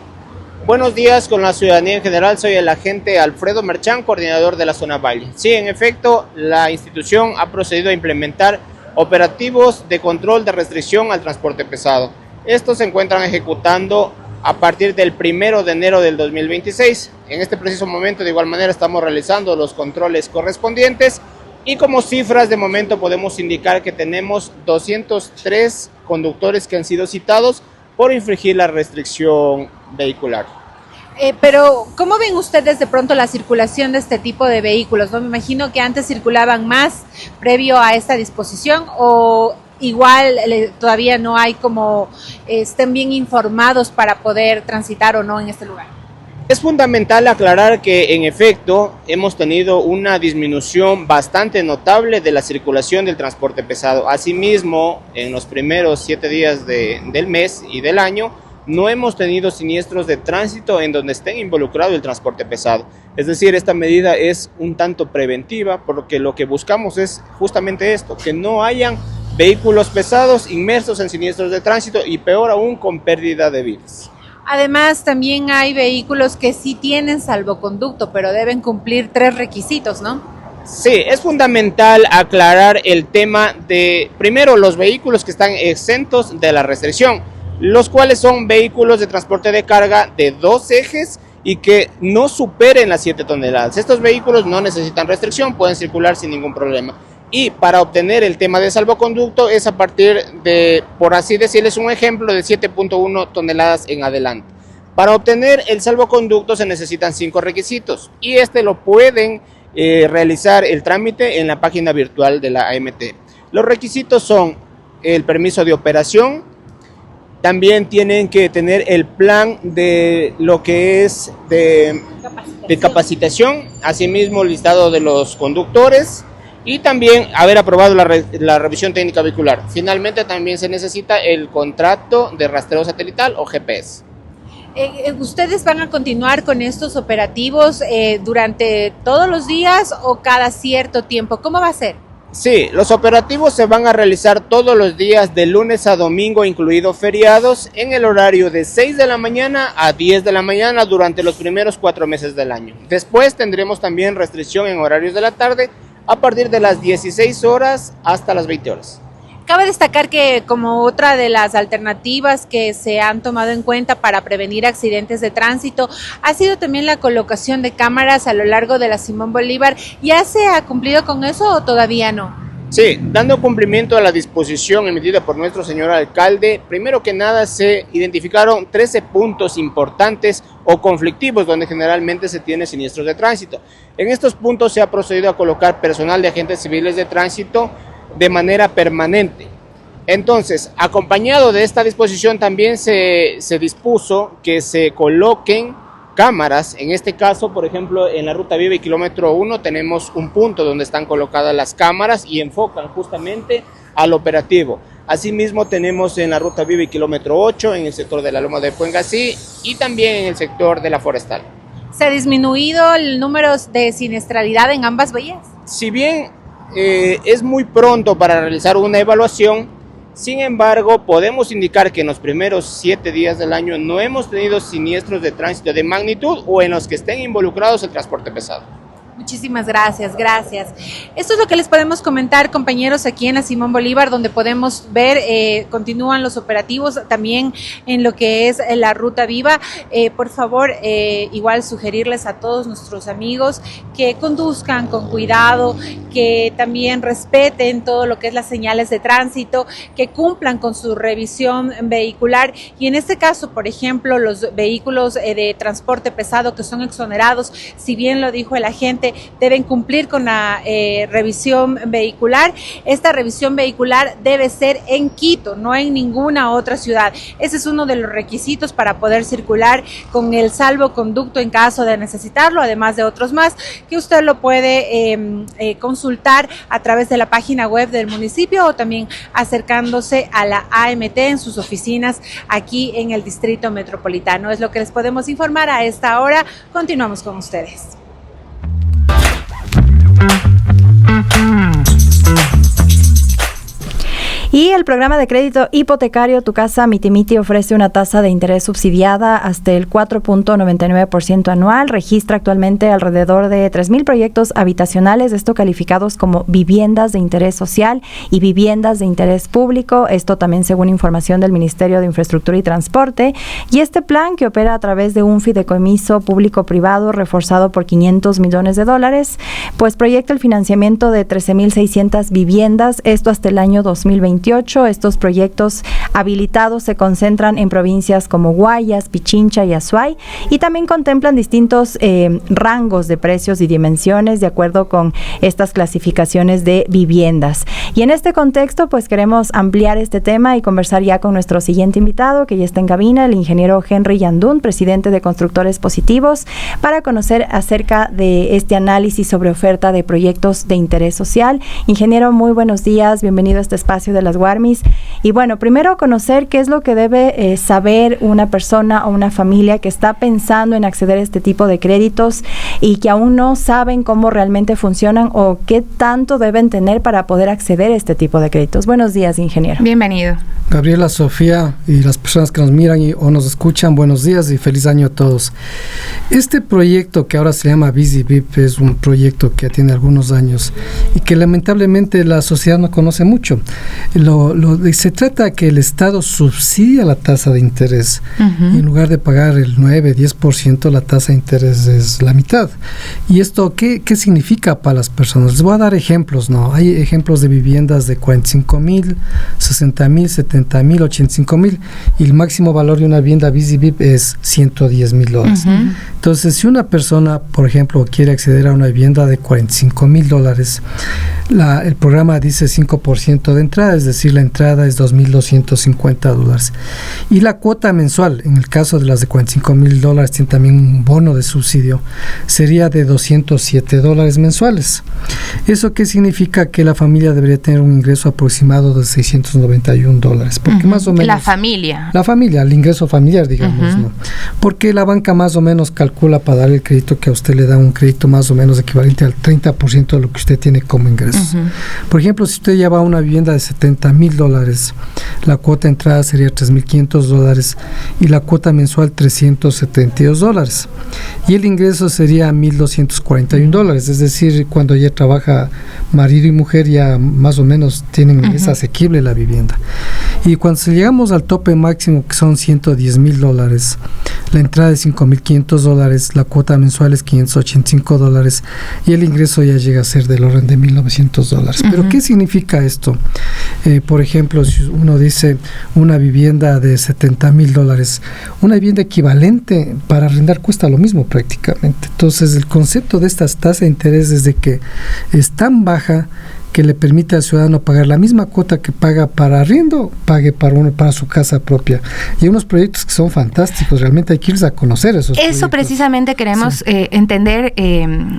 Buenos días con la ciudadanía en general, soy el agente Alfredo Merchán, coordinador de la zona Valle. Sí, en efecto, la institución ha procedido a implementar operativos de control de restricción al transporte pesado. Estos se encuentran ejecutando a partir del 1 de enero del 2026. En este preciso momento, de igual manera, estamos realizando los controles correspondientes y como cifras de momento podemos indicar que tenemos 203 conductores que han sido citados por infringir la restricción vehicular. Pero, ¿cómo ven ustedes de pronto la circulación de este tipo de vehículos? ¿No? Me imagino que antes circulaban más previo a esta disposición, o igual todavía no hay como estén bien informados para poder transitar o no en este lugar. Es fundamental aclarar que en efecto hemos tenido una disminución bastante notable de la circulación del transporte pesado. Asimismo, en los primeros 7 días del mes y del año, no hemos tenido siniestros de tránsito en donde estén involucrado el transporte pesado. Es decir, esta medida es un tanto preventiva porque lo que buscamos es justamente esto, que no hayan vehículos pesados inmersos en siniestros de tránsito y peor aún con pérdida de vidas. Además, también hay vehículos que sí tienen salvoconducto, pero deben cumplir 3 requisitos, ¿no? Sí, es fundamental aclarar el tema de, primero, los vehículos que están exentos de la restricción, los cuales son vehículos de transporte de carga de 2 ejes y que no superen las 7 toneladas. Estos vehículos no necesitan restricción, pueden circular sin ningún problema. Y para obtener el tema de salvoconducto es a partir de, por así decirles un ejemplo, de 7.1 toneladas en adelante. Para obtener el salvoconducto se necesitan 5 requisitos y lo pueden realizar el trámite en la página virtual de la AMT. Los requisitos son el permiso de operación, también tienen que tener el plan de lo que es de capacitación, asimismo listado de los conductores, y también haber aprobado la revisión técnica vehicular. Finalmente también se necesita el contrato de rastreo satelital o GPS. ¿Ustedes van a continuar con estos operativos durante todos los días o cada cierto tiempo? ¿Cómo va a ser? Sí, los operativos se van a realizar todos los días de lunes a domingo, incluidos feriados, en el horario de 6 de la mañana a 10 de la mañana durante los primeros 4 meses del año. Después tendremos también restricción en horarios de la tarde, a partir de las 16 horas hasta las 20 horas. Cabe destacar que como otra de las alternativas que se han tomado en cuenta para prevenir accidentes de tránsito ha sido también la colocación de cámaras a lo largo de la Simón Bolívar. ¿Ya se ha cumplido con eso o todavía no? Sí, dando cumplimiento a la disposición emitida por nuestro señor alcalde, primero que nada se identificaron 13 puntos importantes o conflictivos donde generalmente se tiene siniestros de tránsito. En estos puntos se ha procedido a colocar personal de agentes civiles de tránsito de manera permanente. Entonces, acompañado de esta disposición también se dispuso que se coloquen cámaras. En este caso, por ejemplo, en la Ruta Viva y kilómetro 1 tenemos un punto donde están colocadas las cámaras y enfocan justamente al operativo. Asimismo tenemos en la Ruta Viva y kilómetro 8 en el sector de la Loma de Puengasí y también en el sector de la Forestal. ¿Se ha disminuido el número de siniestralidad en ambas vías? Si bien es muy pronto para realizar una evaluación, sin embargo podemos indicar que en los primeros 7 días del año no hemos tenido siniestros de tránsito de magnitud o en los que estén involucrados el transporte pesado. Muchísimas gracias. Esto es lo que les podemos comentar, compañeros, aquí en la Simón Bolívar, donde podemos ver, continúan los operativos también en lo que es la Ruta Viva. Por favor, igual sugerirles a todos nuestros amigos que conduzcan con cuidado, que también respeten todo lo que es las señales de tránsito, que cumplan con su revisión vehicular y en este caso, por ejemplo, los vehículos de transporte pesado que son exonerados, si bien lo dijo el agente, deben cumplir con la revisión vehicular. Esta revisión vehicular debe ser en Quito, no en ninguna otra ciudad. Ese es uno de los requisitos para poder circular con el salvoconducto en caso de necesitarlo, además de otros más que usted lo puede consultar a través de la página web del municipio o también acercándose a la AMT en sus oficinas aquí en el Distrito Metropolitano. Es lo que les podemos informar a esta hora. Continuamos con ustedes. Y el programa de crédito hipotecario Tu Casa Mitimiti ofrece una tasa de interés subsidiada hasta el 4.99% anual. Registra actualmente alrededor de 3,000 proyectos habitacionales, esto calificados como viviendas de interés social y viviendas de interés público. Esto también según información del Ministerio de Infraestructura y Transporte. Y este plan, que opera a través de un fideicomiso público-privado reforzado por $500 millones, pues proyecta el financiamiento de 13,600 viviendas, esto hasta el año 2020. Estos proyectos habilitados se concentran en provincias como Guayas, Pichincha y Azuay y también contemplan distintos rangos de precios y dimensiones de acuerdo con estas clasificaciones de viviendas. Y en este contexto, pues queremos ampliar este tema y conversar ya con nuestro siguiente invitado, que ya está en cabina, el ingeniero Henry Yandún, presidente de Constructores Positivos, para conocer acerca de este análisis sobre oferta de proyectos de interés social. Ingeniero, muy buenos días, bienvenido a este espacio de las Guarmis. Y bueno, primero conocer qué es lo que debe saber una persona o una familia que está pensando en acceder a este tipo de créditos y que aún no saben cómo realmente funcionan o qué tanto deben tener para poder acceder a este tipo de créditos. Buenos días, ingeniero. Bienvenido. Gabriela, Sofía y las personas que nos miran o nos escuchan, buenos días y feliz año a todos. Este proyecto que ahora se llama VisiVip es un proyecto que tiene algunos años y que lamentablemente la sociedad no conoce mucho. Se trata que el Estado subsidia la tasa de interés y en lugar de pagar el 9-10%, la tasa de interés es la mitad. ¿Y esto qué significa para las personas? Les voy a dar ejemplos, ¿no? Hay ejemplos de viviendas de 45,000, 60,000, 70,000, 85,000 y el máximo valor de una vivienda VisiVip es $110,000. Entonces, si una persona, por ejemplo, quiere acceder a una vivienda de $45,000, el programa dice 5% de entrada, es decir, la entrada es $2,250. Y la cuota mensual, en el caso de las de $45,000, tiene también un bono de subsidio, sería de $207 mensuales. ¿Eso qué significa? Que la familia debería tener un ingreso aproximado de $691, porque más o menos... La familia, el ingreso familiar, digamos, ¿no? Porque la banca más o menos calcula para dar el crédito que a usted le da un crédito más o menos equivalente al 30% de lo que usted tiene como ingresos. Por ejemplo, si usted lleva una vivienda de $70,000, la cuota de entrada sería $3,500 y la cuota mensual $372 y el ingreso sería $1,241, es decir, cuando ya trabaja marido y mujer ya más o menos es asequible la vivienda. Y cuando llegamos al tope máximo, que son $110,000, la entrada es $5,500, la cuota mensual es $585 y el ingreso ya llega a ser del orden de $1,900. ¿Pero qué significa esto? Por ejemplo, si uno dice una vivienda de $70,000, una vivienda equivalente para arrendar cuesta lo mismo prácticamente. Entonces, el concepto de estas tasas de interés es de que es tan baja que le permite al ciudadano pagar la misma cuota que paga para arriendo, pague para su casa propia. Y hay unos proyectos que son fantásticos, realmente hay que irse a conocer esos proyectos. Eso precisamente queremos entender,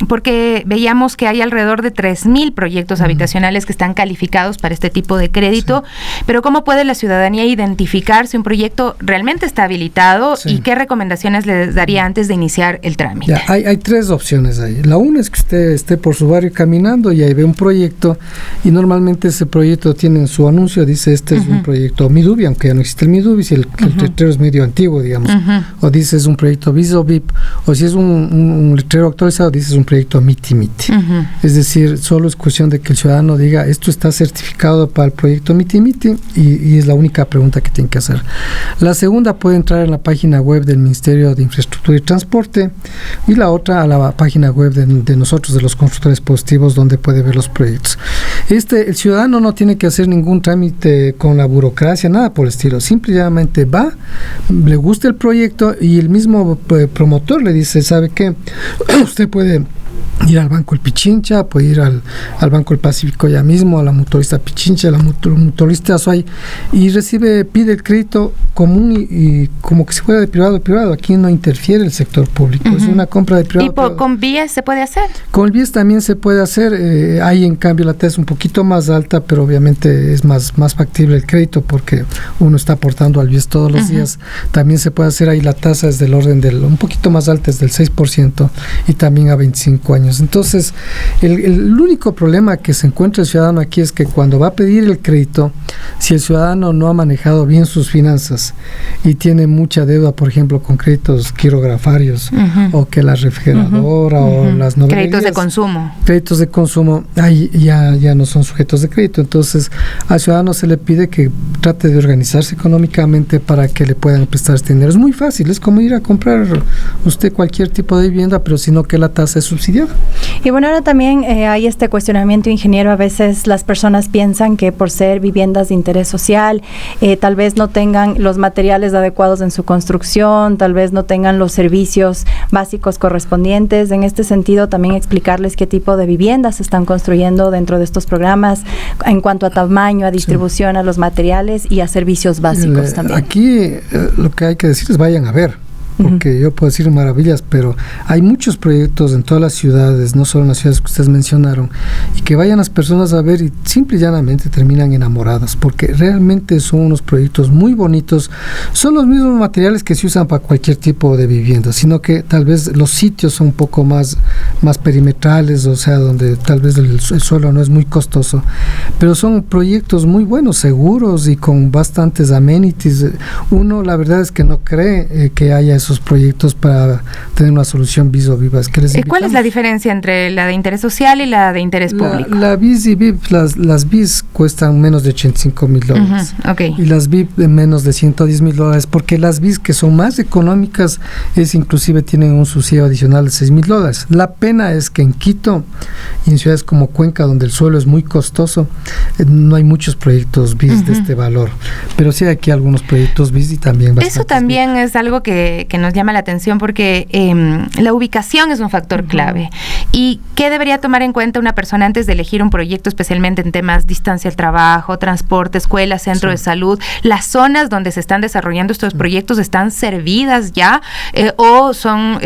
porque veíamos que hay alrededor de 3,000 proyectos habitacionales que están calificados para este tipo de crédito, pero ¿cómo puede la ciudadanía identificar si un proyecto realmente está habilitado y qué recomendaciones les daría antes de iniciar el trámite? Hay 3 opciones ahí. La una es que usted esté por su barrio caminando y ahí ve un proyecto y normalmente ese proyecto tiene en su anuncio, dice este es un proyecto Midubi, aunque ya no existe el Midubi, si el letrero es medio antiguo, digamos, o dice es un proyecto VISO-VIP, o si es un letrero actualizado, dice es un proyecto MITI-MITI. Es decir, solo es cuestión de que el ciudadano diga esto está certificado para el proyecto MITI-MITI, y es la única pregunta que tiene que hacer. La segunda puede entrar en la página web del Ministerio de Infraestructura y Transporte, y la otra a la página web de nosotros, de los constructores positivos, donde puede ver los proyectos. El ciudadano no tiene que hacer ningún trámite con la burocracia, nada por el estilo. Simplemente va, le gusta el proyecto y el mismo promotor le dice, ¿sabe qué? Usted puede ir al Banco El Pichincha, puede ir al Banco El Pacífico ya mismo, a la mutualista Pichincha, a la mutualista Azuay, y pide el crédito común y como que se fuera de privado a privado. Aquí no interfiere el sector público, es una compra de privado. ¿Y con BIES se puede hacer? Con el BIES también se puede hacer, ahí en cambio la tasa es un poquito más alta, pero obviamente es más factible el crédito porque uno está aportando al BIES todos los días. También se puede hacer ahí, la tasa es del orden un poquito más alta, es del 6% y también a 25 años. Entonces, el único problema que se encuentra el ciudadano aquí es que cuando va a pedir el crédito, si el ciudadano no ha manejado bien sus finanzas y tiene mucha deuda, por ejemplo, con créditos quirografarios o que la refrigeradora o las novelerías, créditos de consumo, ahí ya no son sujetos de crédito. Entonces, al ciudadano se le pide que trate de organizarse económicamente para que le puedan prestar este dinero. Es muy fácil, es como ir a comprar usted cualquier tipo de vivienda, pero sino que la tasa es subsidiada. Y bueno, ahora también hay este cuestionamiento, ingeniero. A veces las personas piensan que por ser viviendas de interés social, tal vez no tengan los materiales adecuados en su construcción, tal vez no tengan los servicios básicos correspondientes. En este sentido, también explicarles qué tipo de viviendas se están construyendo dentro de estos programas en cuanto a tamaño, a distribución, a los materiales y a servicios básicos también. Aquí lo que hay que decir es vayan a ver. Porque yo puedo decir maravillas, pero hay muchos proyectos en todas las ciudades, no solo en las ciudades que ustedes mencionaron, y que vayan las personas a ver y simple y llanamente terminan enamoradas, porque realmente son unos proyectos muy bonitos. Son los mismos materiales que se usan para cualquier tipo de vivienda, sino que tal vez los sitios son un poco más perimetrales, o sea, donde tal vez el suelo no es muy costoso, pero son proyectos muy buenos, seguros y con bastantes amenities. Uno, la verdad es que no cree que haya esos proyectos para tener una solución VISO-VIP. ¿Cuál es la diferencia entre la de interés social y la de interés público? La BIS y VIP, las BIS cuestan menos de $85,000 okay. Y las VIP de menos de $110,000, porque las BIS que son más económicas inclusive tienen un subsidio adicional de $6,000. La pena es que en Quito y en ciudades como Cuenca, donde el suelo es muy costoso, no hay muchos proyectos BIS de este valor, pero sí hay aquí algunos proyectos BIS y también eso también es algo que nos llama la atención, porque la ubicación es un factor clave. ¿Y qué debería tomar en cuenta una persona antes de elegir un proyecto, especialmente en temas distancia al trabajo, transporte, escuela, centro de salud? ¿Las zonas donde se están desarrollando estos proyectos están servidas ya o son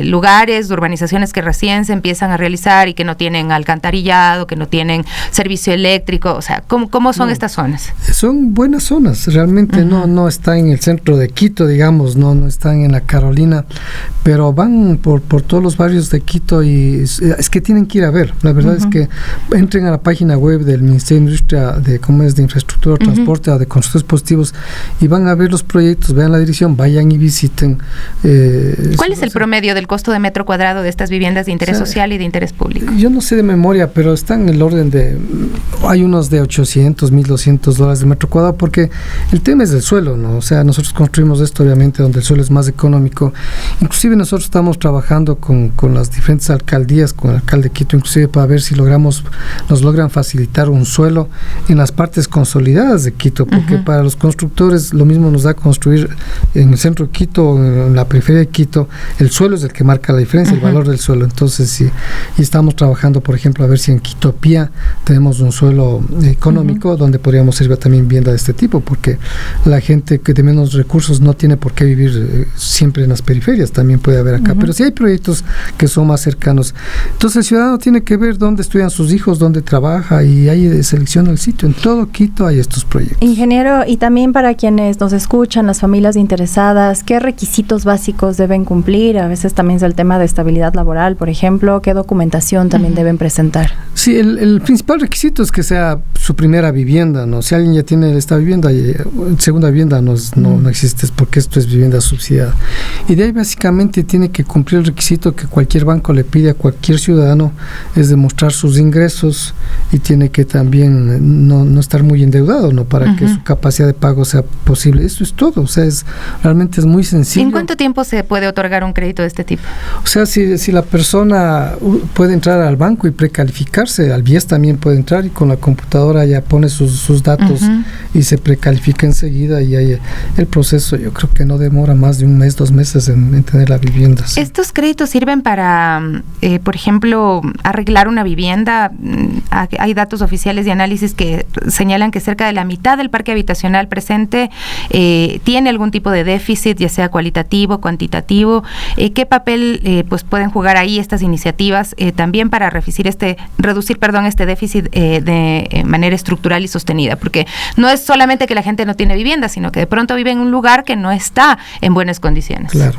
lugares, urbanizaciones que recién se empiezan a realizar y que no tienen alcantarillado, que no tienen servicio eléctrico? O sea, ¿cómo son estas zonas? Son buenas zonas, realmente no están en el centro de Quito, digamos, no están en la Carolina, pero van por todos los barrios de Quito y es que tienen que ir a ver. La verdad es que entren a la página web del Ministerio de Industria, de Infraestructura, Transporte o de Constructores Positivos y van a ver los proyectos, vean la dirección, vayan y visiten. ¿Cuál es el promedio del costo de metro cuadrado de estas viviendas de interés social y de interés público? Yo no sé de memoria, pero están en el orden hay unos de $800, $1,200 de metro cuadrado, porque el tema es del suelo, ¿no? O sea, nosotros construimos esto obviamente donde el suelo es más económico. Inclusive nosotros estamos trabajando con las diferentes alcaldías, con el alcalde de Quito, inclusive para ver si nos logran facilitar un suelo en las partes consolidadas de Quito, porque para los constructores lo mismo nos da construir en el centro de Quito, en la periferia de Quito, el suelo es el que marca la diferencia, el valor del suelo. Entonces, sí, y estamos trabajando, por ejemplo, a ver si en Quitopía tenemos un suelo económico donde podríamos servir también vivienda de este tipo, porque la gente que de menos recursos no tiene por qué vivir siempre en las periferias, también puede haber acá, pero sí hay proyectos que son más cercanos. Entonces el ciudadano tiene que ver dónde estudian sus hijos, dónde trabaja, y ahí selecciona el sitio. En todo Quito hay estos proyectos. Ingeniero, y también para quienes nos escuchan, las familias interesadas, ¿qué requisitos básicos deben cumplir? A veces también es el tema de estabilidad laboral, por ejemplo, ¿qué documentación también deben presentar? Sí, el principal requisito es que sea su primera vivienda, ¿no? Si alguien ya tiene esta vivienda, segunda vivienda no existe, porque esto es vivienda subsidiada. Y de ahí básicamente tiene que cumplir el requisito que cualquier banco le pide a cualquier ciudadano, es demostrar sus ingresos, y tiene que también no estar muy endeudado, ¿no? Para que su capacidad de pago sea posible. Eso es todo, o sea, realmente es muy sencillo. ¿En cuánto tiempo se puede otorgar un crédito de este tipo? O sea, si la persona puede entrar al banco y precalificarse, al BIES también puede entrar, y con la computadora ya pone sus datos y se precalifica enseguida, y hay el proceso. Yo creo que no demora más de un mes, 2 meses en tener la vivienda. ¿Sí? ¿Estos créditos sirven para, por ejemplo, arreglar una vivienda? Hay datos oficiales de análisis que señalan que cerca de la mitad del parque habitacional presente tiene algún tipo de déficit, ya sea cualitativo, cuantitativo. ¿Qué papel pues pueden jugar ahí estas iniciativas también para reducir este déficit de manera estructural y sostenida? Porque no es solamente que la gente no tiene vivienda, sino que de pronto vive en un lugar que no está en buenas condiciones. Claro.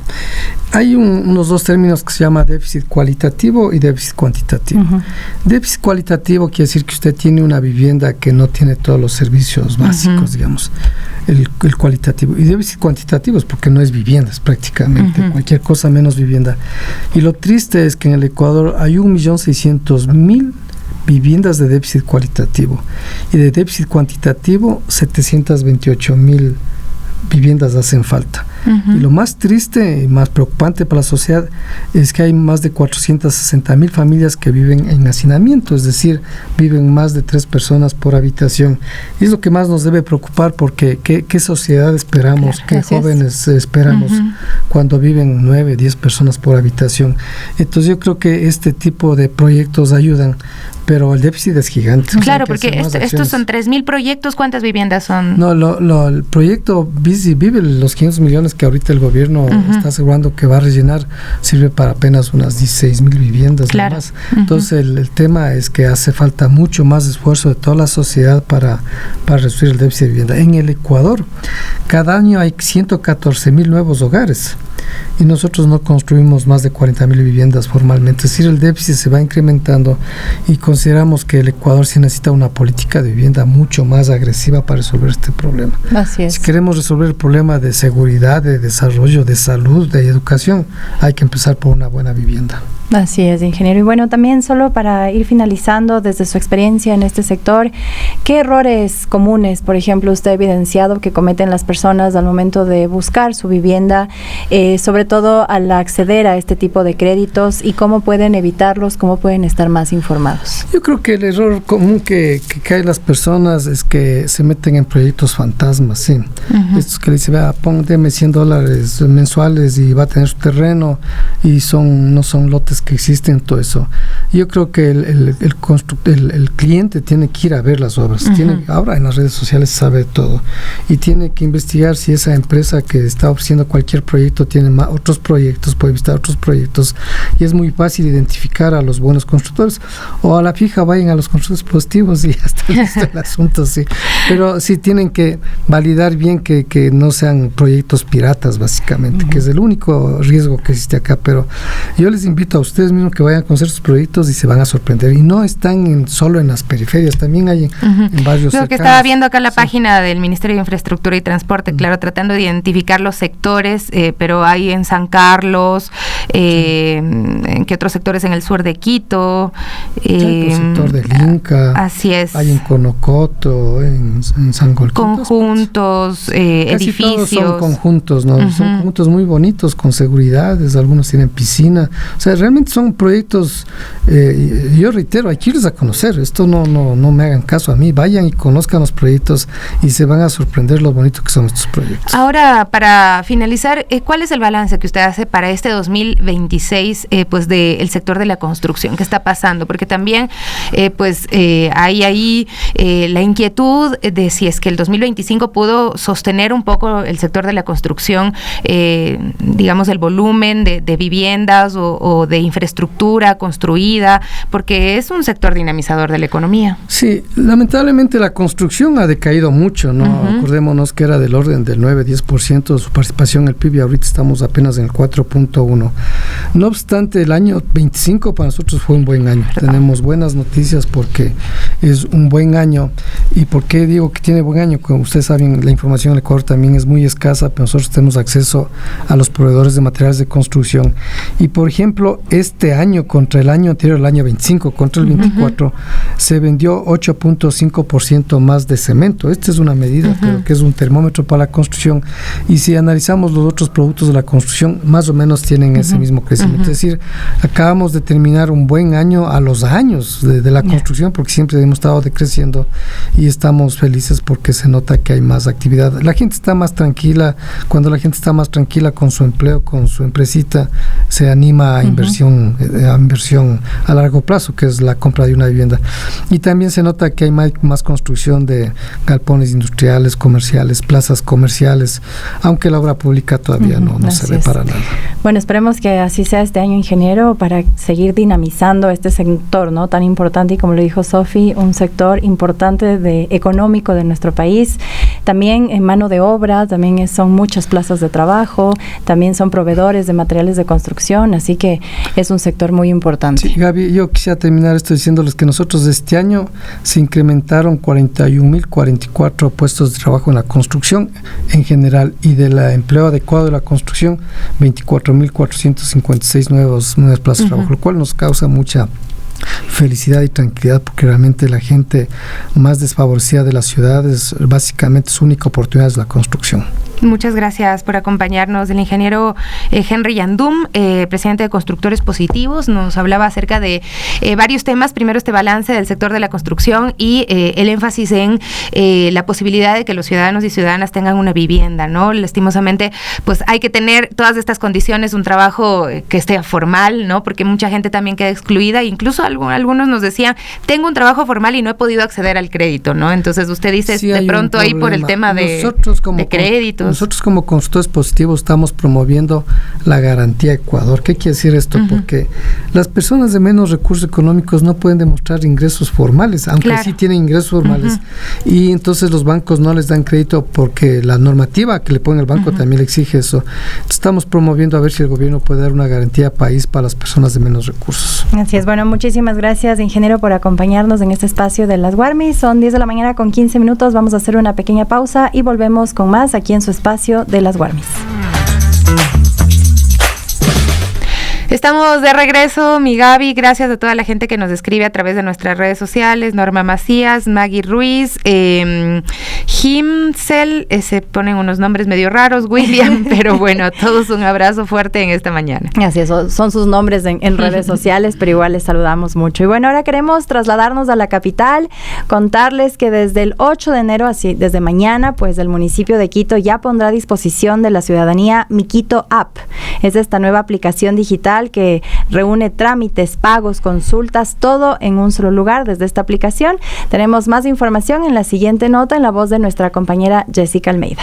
Hay unos dos términos que se llama déficit cualitativo y déficit cuantitativo. Déficit cualitativo quiere decir que usted tiene una vivienda que no tiene todos los servicios básicos, digamos, el cualitativo. Y déficit cuantitativo es porque no es vivienda, es prácticamente cualquier cosa menos vivienda. Y lo triste es que en el Ecuador hay 1.600.000 viviendas de déficit cualitativo, y de déficit cuantitativo 728.000 viviendas hacen falta. Y lo más triste y más preocupante para la sociedad es que hay más de 460.000 familias que viven en hacinamiento, es decir, viven más de 3 personas por habitación. Y es lo que más nos debe preocupar, porque ¿qué sociedad esperamos? Claro, ¿qué jóvenes esperamos cuando viven 9, 10 personas por habitación? Entonces yo creo que este tipo de proyectos ayudan, pero el déficit es gigante. Claro, porque estos son 3.000 proyectos. ¿Cuántas viviendas son? No, el proyecto Vive, los 500 millones que ahorita el gobierno está asegurando que va a rellenar, sirve para apenas unas 16.000 viviendas. Claro. Más. Entonces el tema es que hace falta mucho más esfuerzo de toda la sociedad para reducir el déficit de vivienda. En el Ecuador, cada año hay 114.000 nuevos hogares, y nosotros no construimos más de 40.000 viviendas formalmente. Es decir, el déficit se va incrementando, y consideramos que el Ecuador sí necesita una política de vivienda mucho más agresiva para resolver este problema. Así es. Si queremos resolver el problema de seguridad, de desarrollo, de salud, de educación, hay que empezar por una buena vivienda. Así es, ingeniero. Y bueno, también solo para ir finalizando, desde su experiencia en este sector, ¿qué errores comunes, por ejemplo, usted ha evidenciado que cometen las personas al momento de buscar su vivienda, sobre todo al acceder a este tipo de créditos, y cómo pueden evitarlos, cómo pueden estar más informados? Yo creo que el error común que caen las personas es que se meten en proyectos fantasmas, sí. Estos que le dicen, deme $100 mensuales y va a tener su terreno, y no son lotes que existen, todo eso. Yo creo que el cliente tiene que ir a ver las obras. Ahora en las redes sociales sabe todo, y tiene que investigar si esa empresa que está ofreciendo cualquier proyecto tiene otros proyectos, puede visitar otros proyectos, y es muy fácil identificar a los buenos constructores, o a la fija vayan a los constructores positivos y ya está listo el asunto, sí. Pero sí tienen que validar bien que no sean proyectos piratas, básicamente, que es el único riesgo que existe acá. Pero yo les invito a ustedes mismos que vayan a conocer sus proyectos y se van a sorprender. Y no están solo en las periferias, también hay en barrios cercanos. Lo que estaba viendo acá la página del Ministerio de Infraestructura y Transporte, claro, tratando de identificar los sectores, pero hay en San Carlos, ¿en qué otros sectores? En el sur de Quito. El sector del Inca. Así es. Hay en Conocoto, en San Golquito. Conjuntos, edificios. Todos son conjuntos, ¿no? Son conjuntos muy bonitos, con seguridades, algunos tienen piscina. O sea, realmente realmente son proyectos, yo reitero, hay que irles a conocer, esto no me hagan caso a mí, vayan y conozcan los proyectos y se van a sorprender lo bonito que son estos proyectos. Ahora, para finalizar, ¿cuál es el balance que usted hace para este 2026 pues del sector de la construcción? ¿Qué está pasando? Porque también hay ahí la inquietud de si es que el 2025 pudo sostener un poco el sector de la construcción, digamos el volumen de viviendas o de infraestructura construida, porque es un sector dinamizador de la economía. Sí, lamentablemente la construcción ha decaído mucho, ¿no? Uh-huh. Acordémonos que era del orden del 9-10% de su participación en el PIB y ahorita estamos apenas en el 4.1%. No obstante, el año 25 para nosotros fue un buen año. Tenemos buenas noticias porque es un buen año. ¿Y por qué digo que tiene buen año? Como ustedes saben, la información en el Ecuador también es muy escasa, pero nosotros tenemos acceso a los proveedores de materiales de construcción. Y por ejemplo, este año contra el año anterior, el año 25 contra el 24, uh-huh, se vendió 8.5% más de cemento. Esta es una medida, uh-huh, creo que es un termómetro para la construcción. Y si analizamos los otros productos de la construcción, más o menos tienen, uh-huh, ese mismo crecimiento. Uh-huh. Es decir, acabamos de terminar un buen año a los años de la construcción, porque siempre hemos estado decreciendo y estamos felices porque se nota que hay más actividad. La gente está más tranquila. Cuando la gente está más tranquila con su empleo, con su empresita, se anima a inversión, uh-huh, a inversión a largo plazo, que es la compra de una vivienda. Y también se nota que hay más construcción de galpones industriales, comerciales, plazas comerciales, aunque la obra pública todavía uh-huh, no se ve para nada. Bueno, esperemos que así sea este año, ingeniero, para seguir dinamizando este sector, ¿no? Tan importante, y como lo dijo Sofi, un sector importante económico de nuestro país. También en mano de obra, también son muchas plazas de trabajo, también son proveedores de materiales de construcción, así que es un sector muy importante. Sí, Gaby, yo quisiera terminar esto diciéndoles que nosotros este año se incrementaron 41.044 puestos de trabajo en la construcción en general, y del empleo adecuado de la construcción, 24.456 nuevas plazas, uh-huh, de trabajo, lo cual nos causa mucha felicidad y tranquilidad, porque realmente la gente más desfavorecida de las ciudades, básicamente su única oportunidad es la construcción. Muchas gracias por acompañarnos. El ingeniero Henry Yandum, presidente de Constructores Positivos, nos hablaba acerca de varios temas. Primero, este balance del sector de la construcción y el énfasis en la posibilidad de que los ciudadanos y ciudadanas tengan una vivienda, ¿no? Lastimosamente, pues hay que tener todas estas condiciones, un trabajo que esté formal, ¿no? Porque mucha gente también queda excluida. Incluso algunos nos decían, tengo un trabajo formal y no he podido acceder al crédito, ¿no? Entonces usted dice, sí, de pronto ahí por el tema de créditos. Nosotros como Consultores Positivos estamos promoviendo la garantía Ecuador. ¿Qué quiere decir esto? Uh-huh. Porque las personas de menos recursos económicos no pueden demostrar ingresos formales, aunque claro, sí tienen ingresos formales, uh-huh, y entonces los bancos no les dan crédito porque la normativa que le pone el banco, uh-huh, también le exige eso. Entonces, estamos promoviendo a ver si el gobierno puede dar una garantía país para las personas de menos recursos. Así es. Bueno, muchísimas gracias, ingeniero, por acompañarnos en este espacio de las Warmis. Son 10 de la mañana con 15 minutos. Vamos a hacer una pequeña pausa y volvemos con más aquí en su espacio de las Warmis. Estamos de regreso, mi Gaby, gracias a toda la gente que nos escribe a través de nuestras redes sociales, Norma Macías, Maggie Ruiz, Himsel, se ponen unos nombres medio raros, William, pero bueno, a todos un abrazo fuerte en esta mañana. Así es, son sus nombres en redes sociales, pero igual les saludamos mucho. Y bueno, ahora queremos trasladarnos a la capital, contarles que desde el 8 de enero, así desde mañana, pues el municipio de Quito ya pondrá a disposición de la ciudadanía Mi Quito App. Es esta nueva aplicación digital que reúne trámites, pagos, consultas, todo en un solo lugar desde esta aplicación. Tenemos más información en la siguiente nota en la voz de nuestra compañera Jessica Almeida.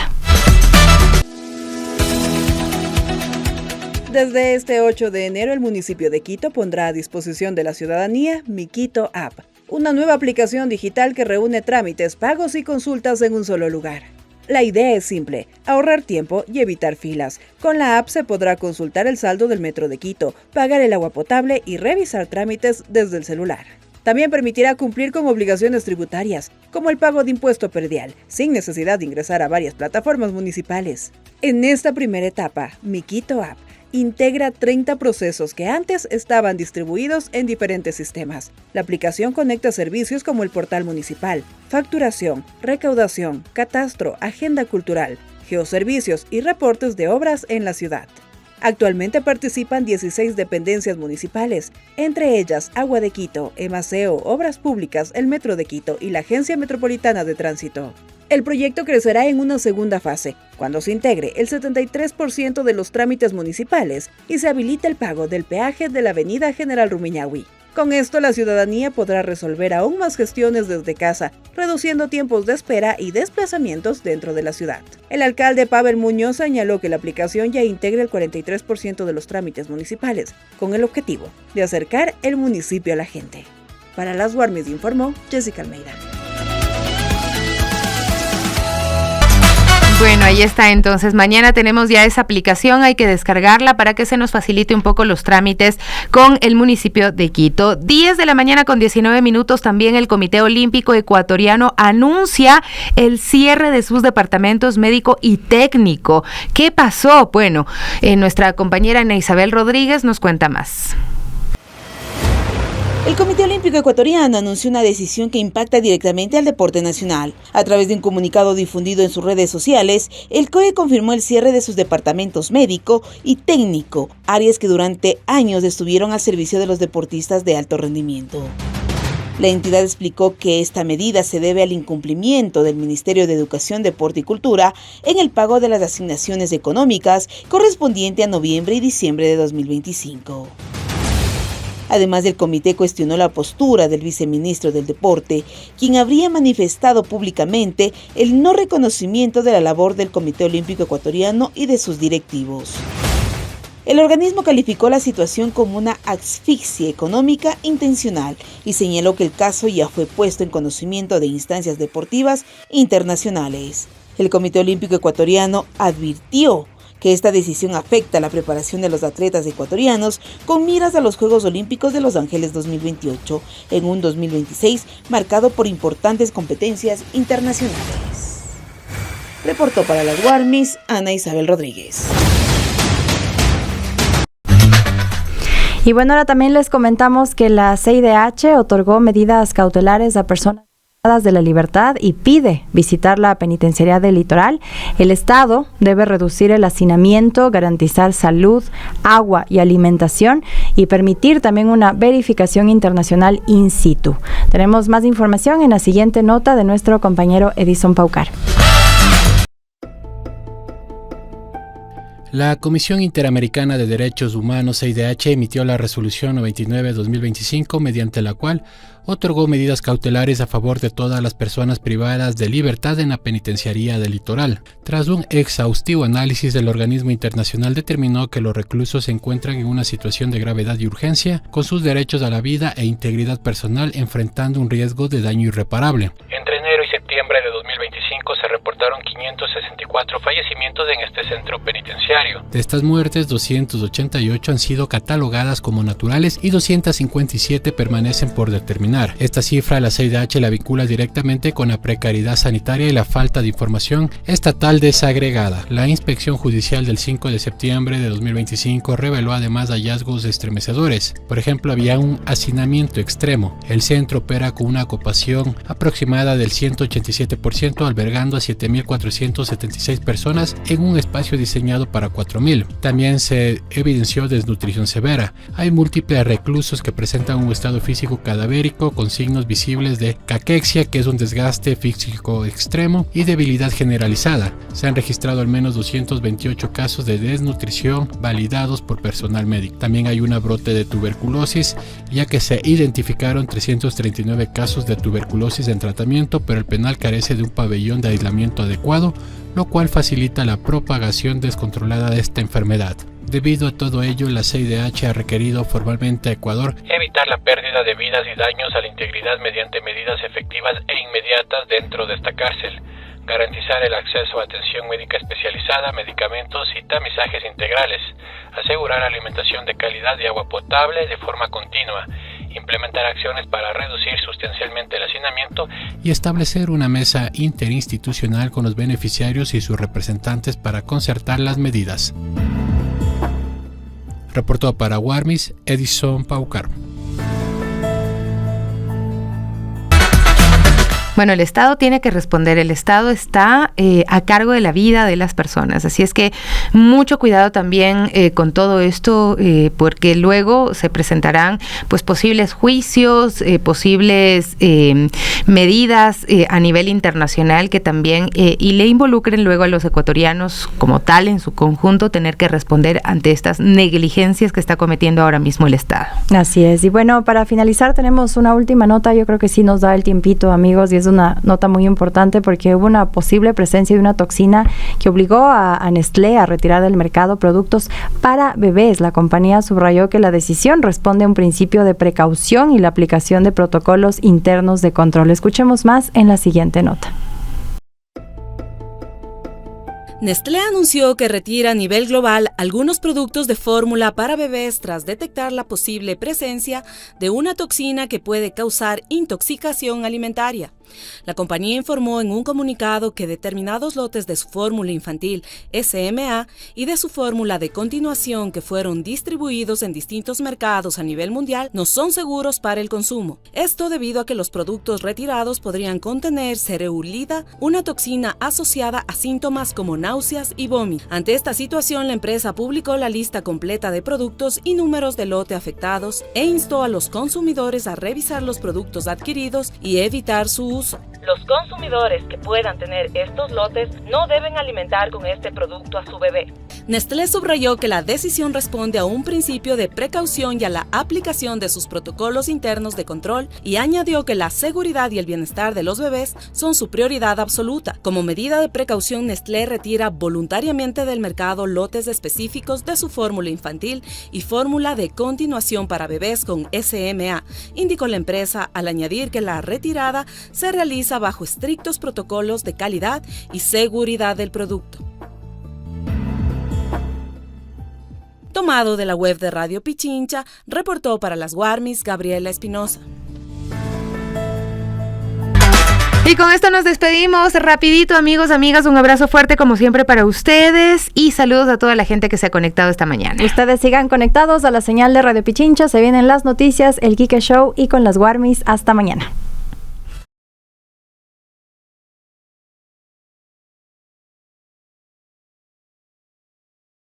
Desde este 8 de enero, el municipio de Quito pondrá a disposición de la ciudadanía Mi Quito App, una nueva aplicación digital que reúne trámites, pagos y consultas en un solo lugar. La idea es simple, ahorrar tiempo y evitar filas. Con la app se podrá consultar el saldo del Metro de Quito, pagar el agua potable y revisar trámites desde el celular. También permitirá cumplir con obligaciones tributarias, como el pago de impuesto predial, sin necesidad de ingresar a varias plataformas municipales. En esta primera etapa, Mi Quito App integra 30 procesos que antes estaban distribuidos en diferentes sistemas. La aplicación conecta servicios como el portal municipal, facturación, recaudación, catastro, agenda cultural, geoservicios y reportes de obras en la ciudad. Actualmente participan 16 dependencias municipales, entre ellas Agua de Quito, EMASEO, Obras Públicas, el Metro de Quito y la Agencia Metropolitana de Tránsito. El proyecto crecerá en una segunda fase, cuando se integre el 73% de los trámites municipales y se habilite el pago del peaje de la avenida General Rumiñahui. Con esto, la ciudadanía podrá resolver aún más gestiones desde casa, reduciendo tiempos de espera y desplazamientos dentro de la ciudad. El alcalde Pavel Muñoz señaló que la aplicación ya integra el 43% de los trámites municipales, con el objetivo de acercar el municipio a la gente. Para las Warmis informó Jessica Almeida. Bueno, ahí está entonces. Mañana tenemos ya esa aplicación, hay que descargarla para que se nos facilite un poco los trámites con el municipio de Quito. 10 de la mañana con 19 minutos, también el Comité Olímpico Ecuatoriano anuncia el cierre de sus departamentos médico y técnico. ¿Qué pasó? Bueno, nuestra compañera Ana Isabel Rodríguez nos cuenta más. El Comité Olímpico Ecuatoriano anunció una decisión que impacta directamente al deporte nacional. A través de un comunicado difundido en sus redes sociales, el COE confirmó el cierre de sus departamentos médico y técnico, áreas que durante años estuvieron al servicio de los deportistas de alto rendimiento. La entidad explicó que esta medida se debe al incumplimiento del Ministerio de Educación, Deporte y Cultura en el pago de las asignaciones económicas correspondiente a noviembre y diciembre de 2025. Además, el comité cuestionó la postura del viceministro del Deporte, quien habría manifestado públicamente el no reconocimiento de la labor del Comité Olímpico Ecuatoriano y de sus directivos. El organismo calificó la situación como una asfixia económica intencional y señaló que el caso ya fue puesto en conocimiento de instancias deportivas internacionales. El Comité Olímpico Ecuatoriano advirtió que esta decisión afecta la preparación de los atletas ecuatorianos con miras a los Juegos Olímpicos de Los Ángeles 2028, en un 2026 marcado por importantes competencias internacionales. Reportó para las Warmis Ana Isabel Rodríguez. Y bueno, ahora también les comentamos que la CIDH otorgó medidas cautelares a personas de la libertad y pide visitar la penitenciaría del Litoral. El Estado debe reducir el hacinamiento, garantizar salud, agua y alimentación y permitir también una verificación internacional in situ. Tenemos más información en la siguiente nota de nuestro compañero Edison Paucar. La Comisión Interamericana de Derechos Humanos, CIDH, emitió la resolución 99-2025, mediante la cual otorgó medidas cautelares a favor de todas las personas privadas de libertad en la penitenciaría del Litoral. Tras un exhaustivo análisis, el organismo internacional determinó que los reclusos se encuentran en una situación de gravedad y urgencia, con sus derechos a la vida e integridad personal enfrentando un riesgo de daño irreparable. Entre enero y septiembre de 2025 se reportaron 564 fallecimientos en este centro penitenciario. De estas muertes, 288 han sido catalogadas como naturales y 257 permanecen por determinar. Esta cifra la CIDH la vincula directamente con la precariedad sanitaria y la falta de información estatal desagregada. La inspección judicial del 5 de septiembre de 2025 reveló además hallazgos estremecedores. Por ejemplo, había un hacinamiento extremo. El centro opera con una ocupación aproximada del 187%, albergando a 7.476 personas en un espacio diseñado para 4.000. También se evidenció desnutrición severa. Hay múltiples reclusos que presentan un estado físico cadavérico con signos visibles de caquexia, que es un desgaste físico extremo, y debilidad generalizada. Se han registrado al menos 228 casos de desnutrición validados por personal médico. También hay un brote de tuberculosis, ya que se identificaron 339 casos de tuberculosis en tratamiento, pero el penal carece de un pabellón de aislamiento adecuado, lo cual facilita la propagación descontrolada de esta enfermedad. Debido a todo ello, la CIDH ha requerido formalmente a Ecuador evitar la pérdida de vidas y daños a la integridad mediante medidas efectivas e inmediatas dentro de esta cárcel, garantizar el acceso a atención médica especializada, medicamentos y tamizajes integrales, asegurar alimentación de calidad y agua potable de forma continua, implementar acciones para reducir sustancialmente el hacinamiento y establecer una mesa interinstitucional con los beneficiarios y sus representantes para concertar las medidas. Reportó para Warmis Edison Paucar. Bueno, el Estado tiene que responder, el Estado está a cargo de la vida de las personas, así es que mucho cuidado también con todo esto, porque luego se presentarán pues posibles juicios, posibles medidas a nivel internacional que también y le involucren luego a los ecuatorianos como tal en su conjunto tener que responder ante estas negligencias que está cometiendo ahora mismo el Estado. Así es, y bueno, para finalizar tenemos una última nota, yo creo que sí nos da el tiempito, amigos, y es una nota muy importante porque hubo una posible presencia de una toxina que obligó a Nestlé a retirar del mercado productos para bebés. La compañía subrayó que la decisión responde a un principio de precaución y la aplicación de protocolos internos de control. Escuchemos más en la siguiente nota. Nestlé anunció que retira a nivel global algunos productos de fórmula para bebés tras detectar la posible presencia de una toxina que puede causar intoxicación alimentaria. La compañía informó en un comunicado que determinados lotes de su fórmula infantil SMA y de su fórmula de continuación que fueron distribuidos en distintos mercados a nivel mundial no son seguros para el consumo. Esto debido a que los productos retirados podrían contener cereulida, una toxina asociada a síntomas como náuseas y vómito. Ante esta situación, la empresa publicó la lista completa de productos y números de lote afectados e instó a los consumidores a revisar los productos adquiridos y evitar su uso. Los consumidores que puedan tener estos lotes no deben alimentar con este producto a su bebé. Nestlé subrayó que la decisión responde a un principio de precaución y a la aplicación de sus protocolos internos de control y añadió que la seguridad y el bienestar de los bebés son su prioridad absoluta. Como medida de precaución, Nestlé retira voluntariamente del mercado lotes específicos de su fórmula infantil y fórmula de continuación para bebés con SMA, indicó la empresa al añadir que la retirada se realiza bajo estrictos protocolos de calidad y seguridad del producto. Tomado de la web de Radio Pichincha, reportó para las Guarmis Gabriela Espinosa. Y con esto nos despedimos rapidito, amigos, amigas, un abrazo fuerte como siempre para ustedes y saludos a toda la gente que se ha conectado esta mañana. Ustedes sigan conectados a la señal de Radio Pichincha, se vienen las noticias, el Quique Show y con las Guarmis. Hasta mañana.